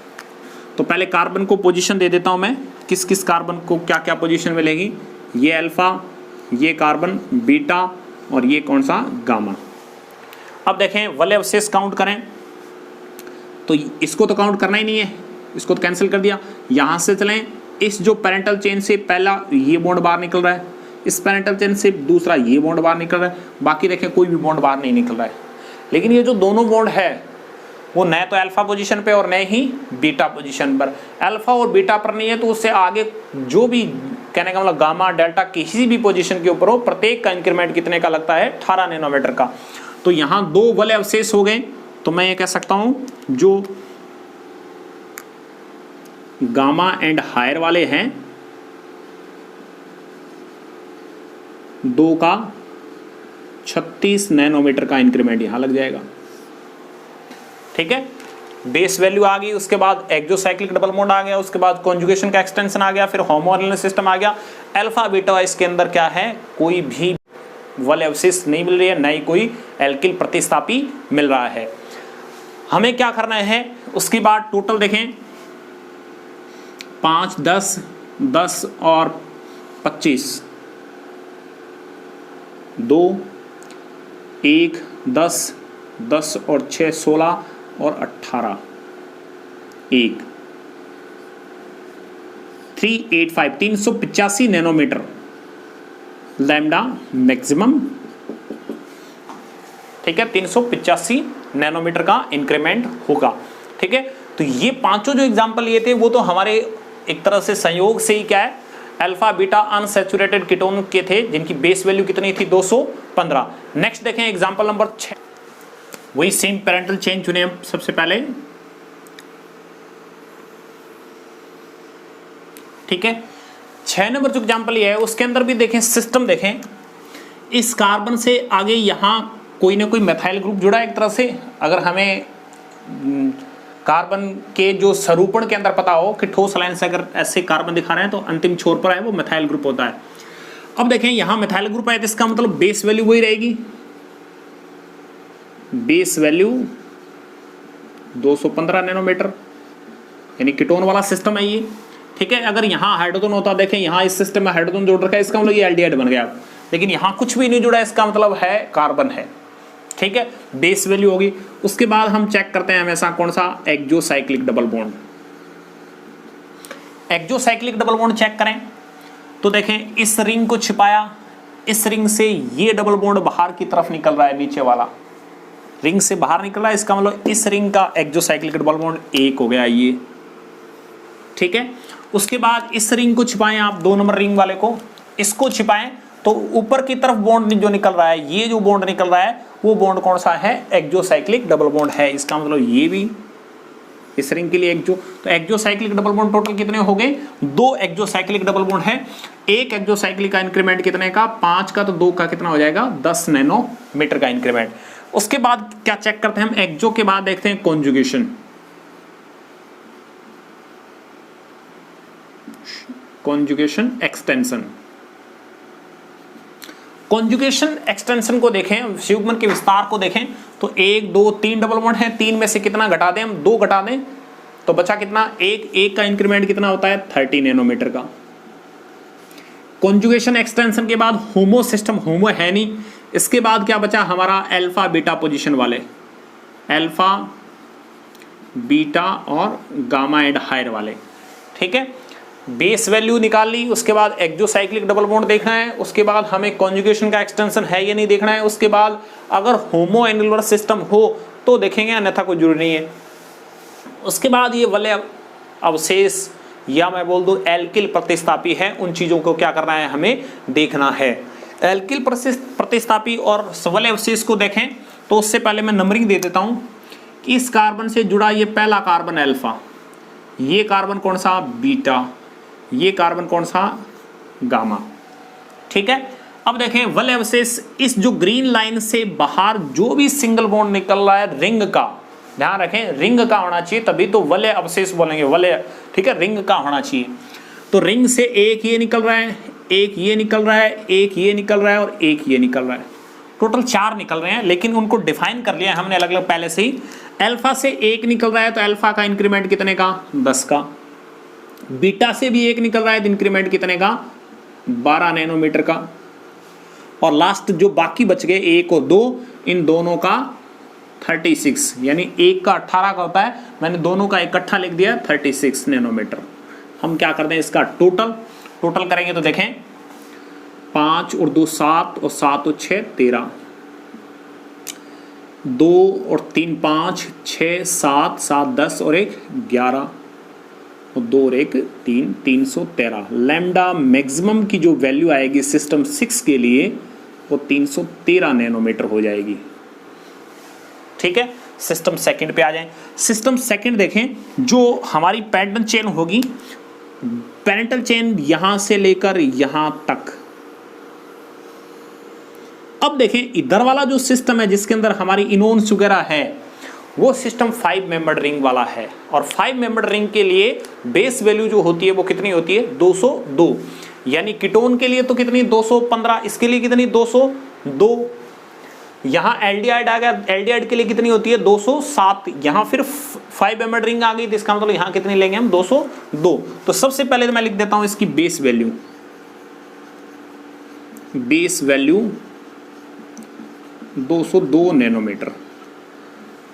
तो पहले कार्बन को पोजीशन दे देता हूं मैं, किस किस कार्बन को क्या क्या पोजीशन मिलेगी। ये अल्फा, ये कार्बन बीटा और ये कौन सा, गामा। अब देखें वलय अवशेष काउंट करें तो इसको तो काउंट करना ही नहीं है, इसको तो कैंसिल कर दिया। यहां से चलें, इस जो पैरेंटल चेन से पहला ये बॉन्ड बाहर निकल रहा है, इस पैरेंटल चेन से दूसरा ये बॉन्ड बाहर निकल रहा है, बाकी देखें कोई भी बॉन्ड बाहर नहीं निकल रहा है। लेकिन ये जो दोनों बॉन्ड है वो न तो अल्फा पोजीशन पे और न ही बीटा पोजीशन पर। अल्फा और बीटा पर नहीं है तो उससे आगे जो भी, कहने का मतलब गामा डेल्टा किसी भी पोजीशन के ऊपर हो, प्रत्येक का इंक्रीमेंट कितने का लगता है, 18 नैनोमीटर का। तो यहां 2 वलय अवशेष हो गए, तो मैं ये कह सकता हूं जो गामा एंड हायर वाले हैं 2 का 36 नैनोमीटर का इंक्रीमेंट यहां लग जाएगा। ठीक है, बेस वैल्यू आ गई, उसके बाद एक्सोसाइक्लिक डबल बॉन्ड आ गया, उसके बाद कॉन्जुगेशन का एक्सटेंशन आ गया, फिर होमोएनुलर सिस्टम आ गया। अल्फा बीटा इसके अंदर क्या है, कोई भी वलय अवशेष नहीं मिल रही है, न ही कोई एल्किल प्रतिस्थापी मिल रहा है। हमें क्या करना है, उसके बाद टोटल देखें 5 10 10 और 25, 2 1 10 10 और 6 16 और 18, 1 385 385 नैनोमीटर लैम्डा मैक्सिमम। ठीक है, 385 नैनोमीटर का इंक्रीमेंट होगा। ठीक है, तो ये पांचों जो एग्जांपल लिए थे वो तो हमारे एक तरह से संयोग से ही क्या है, अल्फा बीटा अनसैचुरेटेड कीटोन के थे, जिनकी बेस वैल्यू कितनी थी, 215। नेक्स्ट देखें एग्जांपल नंबर 6, वही सेम पैरेंटल चेन चुने हम सबसे पहले। ठीक है, 6 नंबर जो एग्जांपल ये है उसके अंदर भी देखें सिस्टम देखें, इस कार्बन से आगे यहां कोई ना कोई मेथाइल ग्रुप जुड़ा है एक तरह से। अगर हमें कार्बन के जो स्वरूपण के अंदर पता हो कि ठोस लाइन से अगर ऐसे कार्बन दिखा रहे हैं तो अंतिम छोर पर है वो मेथाइल ग्रुप होता है। अब देखें यहां मेथाइल ग्रुप है तो इसका मतलब बेस वैल्यू वही रहेगी, बेस वैल्यू 215 नैनोमीटर, यानी कीटोन वाला सिस्टम है ये। ठीक है, अगर यहाँ हाइड्रोजन होता, देखें यहाँ इस सिस्टम में हाइड्रोजन जोड़ रखा है, इसका मतलब ये एल्डिहाइड बन गया। लेकिन यहाँ कुछ भी नहीं जुड़ा है, इसका मतलब है कार्बन है। ठीक है, बेस वैल्यू होगी। उसके बाद हम चेक करते हैं हमेशा कौन सा, exocyclic double bond. Exocyclic double bond check करें तो देखें, इस रिंग को छिपाया, इस रिंग से ये डबल बॉन्ड बाहर की तरफ निकल रहा है, नीचे वाला रिंग से बाहर निकल रहा है, इसका मतलब इस रिंग का एक्सोसाइक्लिक डबल बॉन्ड एक हो गया ये, ठीक है। उसके बाद इस रिंग को छिपाएं आप, 2 नंबर रिंग वाले को, इसको छिपाएं तो ऊपर की तरफ बॉन्ड जो निकल रहा है, ये जो बॉन्ड निकल रहा है वो बॉन्ड कौन सा है, एक्सोसाइक्लिक डबल बॉन्ड है। इसका मतलब ये भी इस रिंग के लिए तो एक्सोसाइक्लिक डबल बॉन्ड टोटल कितने हो गए, 2 एक्सोसाइक्लिक डबल बॉन्ड है। एक एक्सोसाइक्लिक का इंक्रीमेंट कितने का, 5 का, तो 2 का कितना हो जाएगा, 10 नैनोमीटर का इंक्रीमेंट। उसके बाद क्या चेक करते हैं हम, एक्सो के बाद देखते हैं conjugation. Conjugation extension, conjugation extension को देखें, युग्मन के विस्तार को देखें तो 1 2 3 डबल बॉन्ड है, 3 में से कितना घटा दें हम, 2 घटा दें तो बचा कितना, एक का इंक्रीमेंट कितना होता है, 30 नैनोमीटर का। कॉन्जुगेशन एक्सटेंशन के बाद होमो सिस्टम, होमो है नहीं, इसके बाद क्या बचा हमारा, अल्फा बीटा पोजीशन वाले, अल्फा बीटा और गामा एंड हायर वाले, ठीक है। बेस वैल्यू निकाल ली, उसके बाद एक्सोसाइक्लिक डबल बॉन्ड देखना है, उसके बाद हमें कॉन्जुगेशन का एक्सटेंशन है या नहीं देखना है, उसके बाद अगर होमो एनुलर सिस्टम हो तो देखेंगे, अन्यथा कोई जरूरी नहीं है। उसके बाद ये वलय अवशेष या मैं बोल दूं एल्किल प्रतिस्थापी है, उन चीज़ों को क्या करना है, हमें देखना है। एल्किल प्रतिस्थापी और वलय अवशेष को देखें तो उससे पहले मैं नंबरिंग दे देता हूं कि इस कार्बन से जुड़ा ये पहला कार्बन अल्फा, ये कार्बन कौन सा, बीटा, ये कार्बन कौन सा, गामा, ठीक है। अब देखें वलय अवशेष, इस जो ग्रीन लाइन से बाहर जो भी सिंगल बॉन्ड निकल रहा है रिंग का, ध्यान रखें रिंग का होना चाहिए, तभी तो वलय अवशेष बोलेंगे, वलय, ठीक है, रिंग का होना चाहिए। तो रिंग से एक ये निकल रहा है, एक ये निकल रहा है, एक ये निकल रहा है और एक ये निकल रहा है, टोटल 4 निकल रहे हैं, लेकिन उनको डिफाइन कर लिया हमने अलग अलग पहले से ही। अल्फा से एक निकल रहा है तो अल्फा का इंक्रीमेंट कितने का, 10 का। बीटा से भी एक निकल रहा है तो इंक्रीमेंट कितने का, 12 नैनोमीटर का। और लास्ट जो बाकी बच गए 1 और 2, इन दोनों का 36, यानी एक का 18 का होता है, मैंने दोनों का इकट्ठा लिख दिया 36 नैनोमीटर। हम क्या करते हैं, इसका टोटल करेंगे तो देखें, 5 और 2 7 और 7 और 6 13, 2 और 3 5, 6 7 7 10 और 1 11 और 2 और 1 3, 313। लैम्डा मैक्सिमम की जो वैल्यू आएगी सिस्टम 6 के लिए वो 313 नैनोमीटर हो जाएगी, ठीक है। सिस्टम सेकंड पे आ जाएं। सिस्टम सेकंड देखें, जो हमारी पैटर्न चेन होगी, पेरेंटल चेन यहां से लेकर यहां तक। अब देखें इधर वाला जो सिस्टम है जिसके अंदर हमारी इनोन्स वगैरह है, वो सिस्टम 5 मेंबर्ड रिंग वाला है। और 5 मेंबर्ड रिंग के लिए बेस वैल्यू जो होती है वो कितनी होती है, 202। यानी कीटोन के लिए तो कितनी, 215, इसके लिए कितनी, 202। यहाँ एल्डिहाइड आ गया, एल्डिहाइड के लिए कितनी होती है, 207। यहाँ फिर 5 मेंबर्ड रिंग आ गई, तो इसका मतलब यहाँ कितनी लेंगे हम, 202। तो सबसे पहले तो मैं लिख देता हूं इसकी base value, base value 202 nanometre,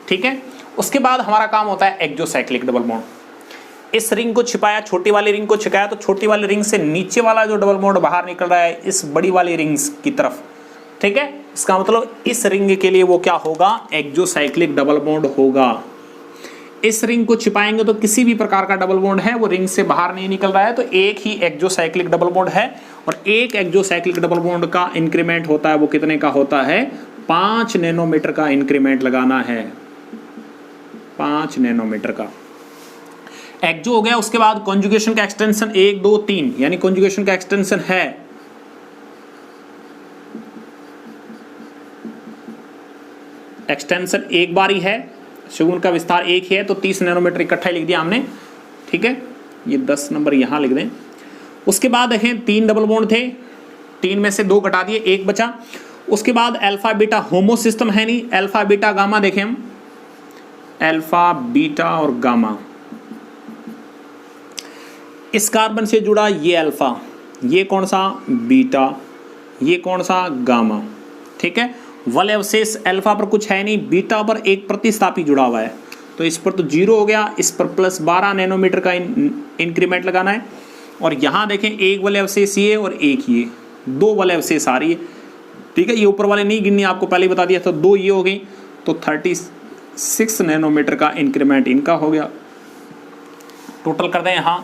ठीक है। उसके बाद हमारा काम होता है एक्सोसाइक्लिक डबल बॉन्ड। इस रिंग को छिपाया, छोटी वाली रिंग को छिपाया, तो छोटी वाली रिंग से नीचे वाला जो डबल बॉन्ड बाहर निकल रहा है इस बड़ी वाली रिंग्स की तरफ, ठीक है। इसका मतलब इस रिंग के लिए वो क्या होगा, एक्सोसाइक्लिक डबल बॉन्ड होगा। इस रिंग को छिपाएंगे तो किसी भी प्रकार का डबल बॉन्ड है वो रिंग से बाहर नहीं निकल रहा है, तो एक ही एक्सोसाइक्लिक डबल बॉन्ड है। और एक एक्सोसाइक्लिक डबल बॉन्ड का इंक्रीमेंट होता है वो कितने का होता है, 5 नैनोमीटर का इंक्रीमेंट लगाना है, 5 नैनोमीटर का। एक्सो हो गया। उसके बाद कॉन्जुगेशन का एक्सटेंशन 1 2 3, यानी कॉन्जुगेशन का एक्सटेंशन है एक्सटेंशन एक बार ही है, शगुन का विस्तार एक ही है, तो 30 नैनोमीटर इकट्ठा लिख दिया हमने, ठीक है। ये 10 नंबर यहां लिख दें। उसके बाद देखें 3 डबल बॉन्ड थे, 3 में से 2 घटा दिए, 1 बचा। उसके बाद अल्फा बीटा होमो सिस्टम है नहीं, अल्फा बीटा गामा देखें हम, अल्फा बीटा और गामा। इस कार्बन से जुड़ा ये अल्फा, ये कौन सा बीटा, ये कौन सा गामा, ठीक है। वलय अवशेष अल्फा पर कुछ है नहीं, बीटा पर एक प्रतिस्थापी जुड़ा हुआ है, तो इस पर तो 0 हो गया, इस पर प्लस 12 नैनोमीटर का इंक्रीमेंट लगाना है। और यहाँ देखें एक वलय अवशेष ये और एक ये, 2 वलय अवशेष आ रही है, ठीक है। ये ऊपर वाले नहीं गिननी, आपको पहले ही बता दिया था, 2 ये हो गई, तो 36 नैनोमीटर का इंक्रीमेंट इनका हो गया। टोटल कर दें यहाँ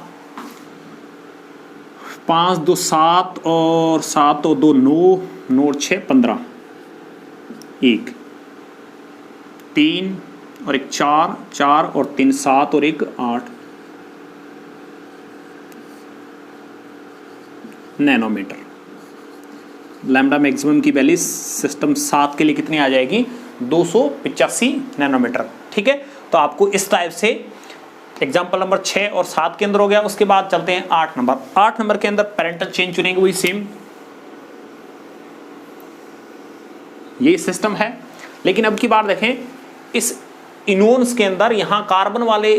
5 2 7 और 7 और 2 9, 9 और 6 15, 1 3 और 1 4, 4 और 3 7 और 1 8 नैनोमीटर। लैम्डा मैक्सिमम की वैल्यू सिस्टम 7 के लिए कितनी आ जाएगी? 285 नैनोमीटर, ठीक है। तो आपको इस टाइप से एग्जाम्पल नंबर 6 और 7 के अंदर हो गया। उसके बाद चलते हैं 8 नंबर। 8 नंबर के अंदर पेरेंटल चेन चुनेंगे, वही सेम यही सिस्टम है, लेकिन अब की बार देखें इस इनोन्स के अंदर यहाँ कार्बन वाले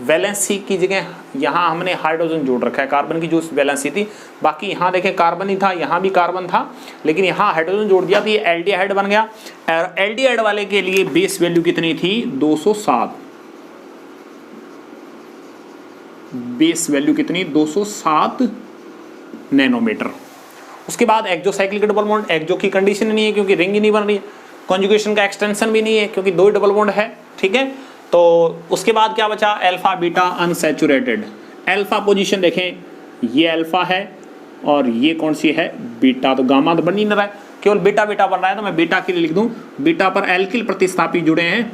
वैलेंसी की जगह यहाँ हमने हाइड्रोजन जोड़ रखा है, कार्बन की जो वैलेंसी थी। बाकी यहाँ देखें कार्बन ही था, यहाँ भी कार्बन था, लेकिन यहाँ हाइड्रोजन जोड़ दिया तो ये एल्डिहाइड बन गया। और एल्डिहाइड वाले के लिए बेस वैल्यू कितनी थी? 207। बेस वैल्यू कितनी? 207 नैनोमीटर। उसके बाद एक्सोसाइक्लिक डबल बॉन्ड, एक्सो की कंडीशन नहीं है क्योंकि रिंग ही नहीं बन रही है, कॉन्जुगेशन का एक्सटेंशन भी नहीं है क्योंकि 2 ही डबल बॉन्ड है, ठीक है। तो उसके बाद क्या बचा? Alpha beta unsaturated. Alpha position देखें, ये अल्फा है और ये कौन सी है? बीटा। तो गामा तो बन ही नहीं रहा है, केवल बीटा बीटा बन रहा है, तो मैं बीटा के लिए लिख दूं। बीटा पर एल्किल प्रतिस्थापी जुड़े हैं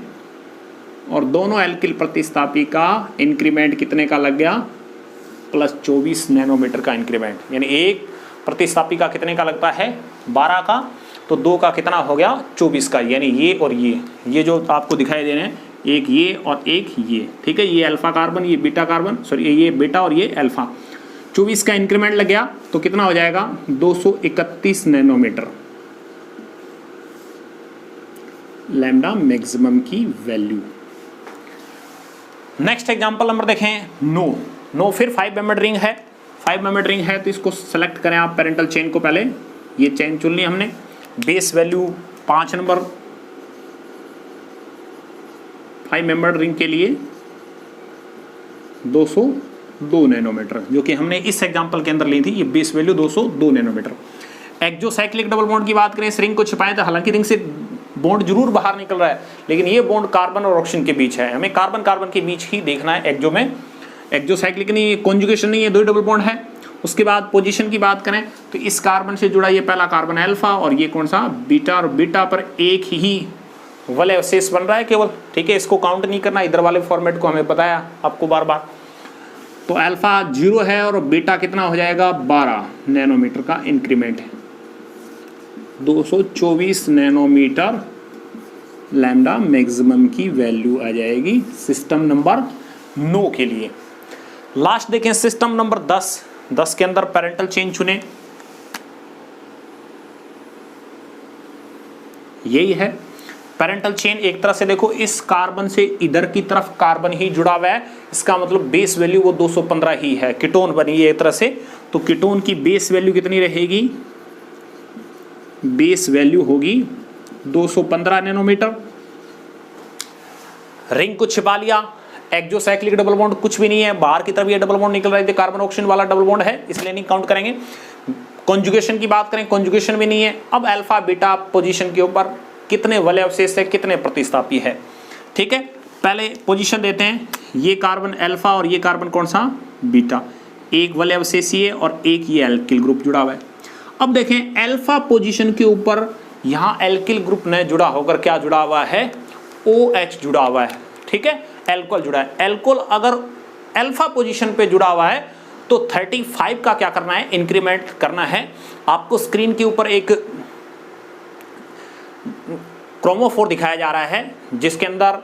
और दोनों एल्किल प्रतिस्थापी का इंक्रीमेंट कितने का लग गया? प्लस 24 नैनोमीटर का इंक्रीमेंट। यानी एक प्रतिस्थापी का कितने का लगता है? 12 का, तो 2 का कितना हो गया? 24 का। यानी ये और ये जो आपको दिखाई दे रहे हैं, एक ये और एक ये, ठीक है। ये अल्फा कार्बन, ये बीटा कार्बन, सॉरी ये बीटा और ये अल्फा। 24 का इंक्रीमेंट लग गया तो कितना हो जाएगा? 231 नैनोमीटर लैम्डा मैक्सिमम की वैल्यू। नेक्स्ट एग्जांपल नंबर देखें, नो फिर 5 मेंबर्ड रिंग है। 5 मेंबर्ड रिंग है तो इसको सेलेक्ट करें आप पेरेंटल चेन को। पहले ये चेन चुन ली हमने। Base value 5 number 5 membered ring के लिए 202 नैनोमीटर, जो कि हमने इस एग्जांपल के अंदर ली थी। ये base value 202 nanometre. Exocyclic double bond की बात करें, इस रिंग को छिपाएं तो हालांकि रिंग से बॉन्ड जरूर बाहर निकल रहा है, लेकिन ये बॉन्ड कार्बन और ऑक्सीजन के बीच है, हमें कार्बन कार्बन के बीच ही देखना है एक्सो में। एक्सोसाइक्लिक नहीं, कॉन्जुगेशन नहीं है, 2 डबल बॉन्ड है। उसके बाद पोजीशन की बात करें तो इस कार्बन से जुड़ा ये पहला कार्बन अल्फा और ये कौन सा? बीटा। और बीटा पर एक ही वलय अवशेष बन रहा है केवल, ठीक है। इसको काउंट नहीं करना, इधर वाले फॉर्मेट को हमें बताया आपको बार बार। तो अल्फा 0 है और बीटा कितना हो जाएगा? 12 नैनोमीटर का इंक्रीमेंट है। 224 नैनोमीटर लैम्डा मैक्सिमम की वैल्यू आ जाएगी सिस्टम नंबर 9 के लिए। लास्ट देखें सिस्टम नंबर 10 के अंदर पेरेंटल चेन चुने, यही है पेरेंटल चेन। एक तरह से देखो, इस कार्बन से इधर की तरफ कार्बन ही जुड़ा हुआ है, इसका मतलब बेस वैल्यू वो 215 ही है। कीटोन बनी है एक तरह से, तो कीटोन की बेस वैल्यू कितनी रहेगी? बेस वैल्यू होगी 215 नैनोमीटर। रिंग को छिपा लिया। एक्सोसाइक्लिक डबल बॉन्ड कुछ भी नहीं है, बाहर की तरफ ये डबल बॉन्ड निकल रहा है, कार्बन ऑक्सीजन वाला डबल बॉन्ड है, इसलिए नहीं काउंट करेंगे। कॉन्जुगेशन की बात करें, कॉन्जुगेशन भी नहीं है। अब अल्फा बीटा पोजीशन के ऊपर कितने वलय अवशेष है, कितने प्रतिस्थापी है, ठीक है। पहले पोजीशन देते हैं, ये कार्बन अल्फा और ये कार्बन कौन सा? बीटा। एक वलय अवशेष ये और एक ये एल्किल ग्रुप जुड़ा हुआ है। अब देखें अल्फा पोजीशन के ऊपर यहाँ एल्किल ग्रुप ने जुड़ा होकर क्या जुड़ा हुआ है? OH जुड़ा हुआ है, ठीक है। एल्कोहल जुड़ा है। एल्कोहल अगर अल्फा पोजीशन पे जुड़ा हुआ है तो 35 का क्या करना है? इंक्रीमेंट करना है। आपको स्क्रीन के ऊपर एक क्रोमोफोर दिखाया जा रहा है जिसके अंदर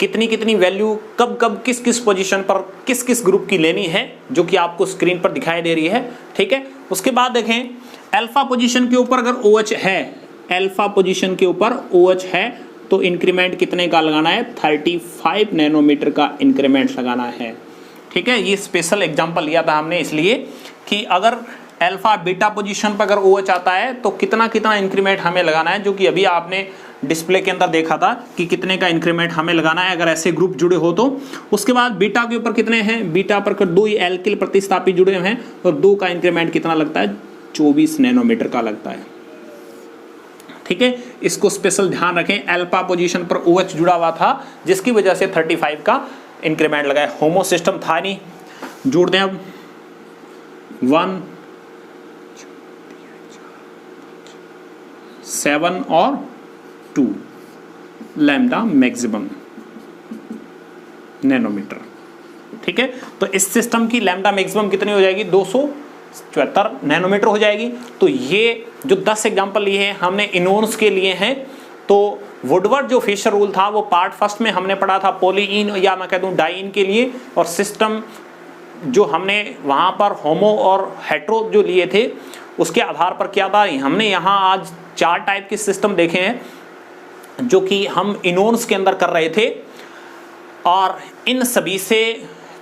कितनी कितनी वैल्यू कब कब किस किस पोजीशन पर किस किस ग्रुप की लेनी है, जो कि आपको स्क्रीन पर दिखाई दे रही है, ठीक है। उसके बाद देखें अल्फा पोजीशन के ऊपर अगर OH है, अल्फा पोजीशन के ऊपर OH है तो इंक्रीमेंट कितने का लगाना है? 35 नैनोमीटर का इंक्रीमेंट लगाना है, ठीक है। ये स्पेशल एग्जांपल लिया था हमने इसलिए कि अगर अल्फा बीटा पोजीशन पर अगर OH आता है तो कितना कितना इंक्रीमेंट हमें लगाना है, जो कि अभी आपने डिस्प्ले के अंदर देखा था कि कितने का इंक्रीमेंट हमें लगाना है अगर ऐसे ग्रुप जुड़े हो तो। उसके बाद बीटा के ऊपर कितने हैं, बीटा पर 2 ही एल्किल प्रतिस्थापी जुड़े हुए हैं और 2 का इंक्रीमेंट कितना लगता है, 24 नैनोमीटर का लगता है। ठीक है, इसको स्पेशल ध्यान रखें। अल्फा पोजीशन पर OH जुड़ा हुआ था जिसकी वजह से 35 का इंक्रीमेंट लगा है। होमो सिस्टम था नहीं, जोड़ दें अब 1 7 और 2 लैम्डा मैक्सिमम नैनोमीटर। ठीक है, तो इस सिस्टम की लैम्डा मैक्सिमम कितनी हो जाएगी, 274 नैनोमीटर हो जाएगी। तो ये जो 10 एग्जांपल लिए हैं हमने इनोन्स के लिए हैं। तो वुडवर्ड जो फिशर रूल था वो पार्ट फर्स्ट में हमने पढ़ा था पॉलीइन या मैं कह दूं डाइइन के लिए, और सिस्टम जो हमने वहाँ पर होमो और हेट्रो जो लिए थे उसके आधार पर क्या था, हमने यहाँ आज 4 टाइप के सिस्टम देखे हैं जो कि हम इनोन्स के अंदर कर रहे थे। और इन सभी से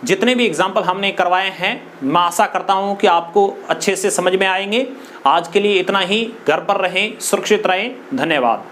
जितने भी एग्जाम्पल हमने करवाए हैं मैं आशा करता हूँ कि आपको अच्छे से समझ में आएंगे। आज के लिए इतना ही, घर पर रहें, सुरक्षित रहें, धन्यवाद।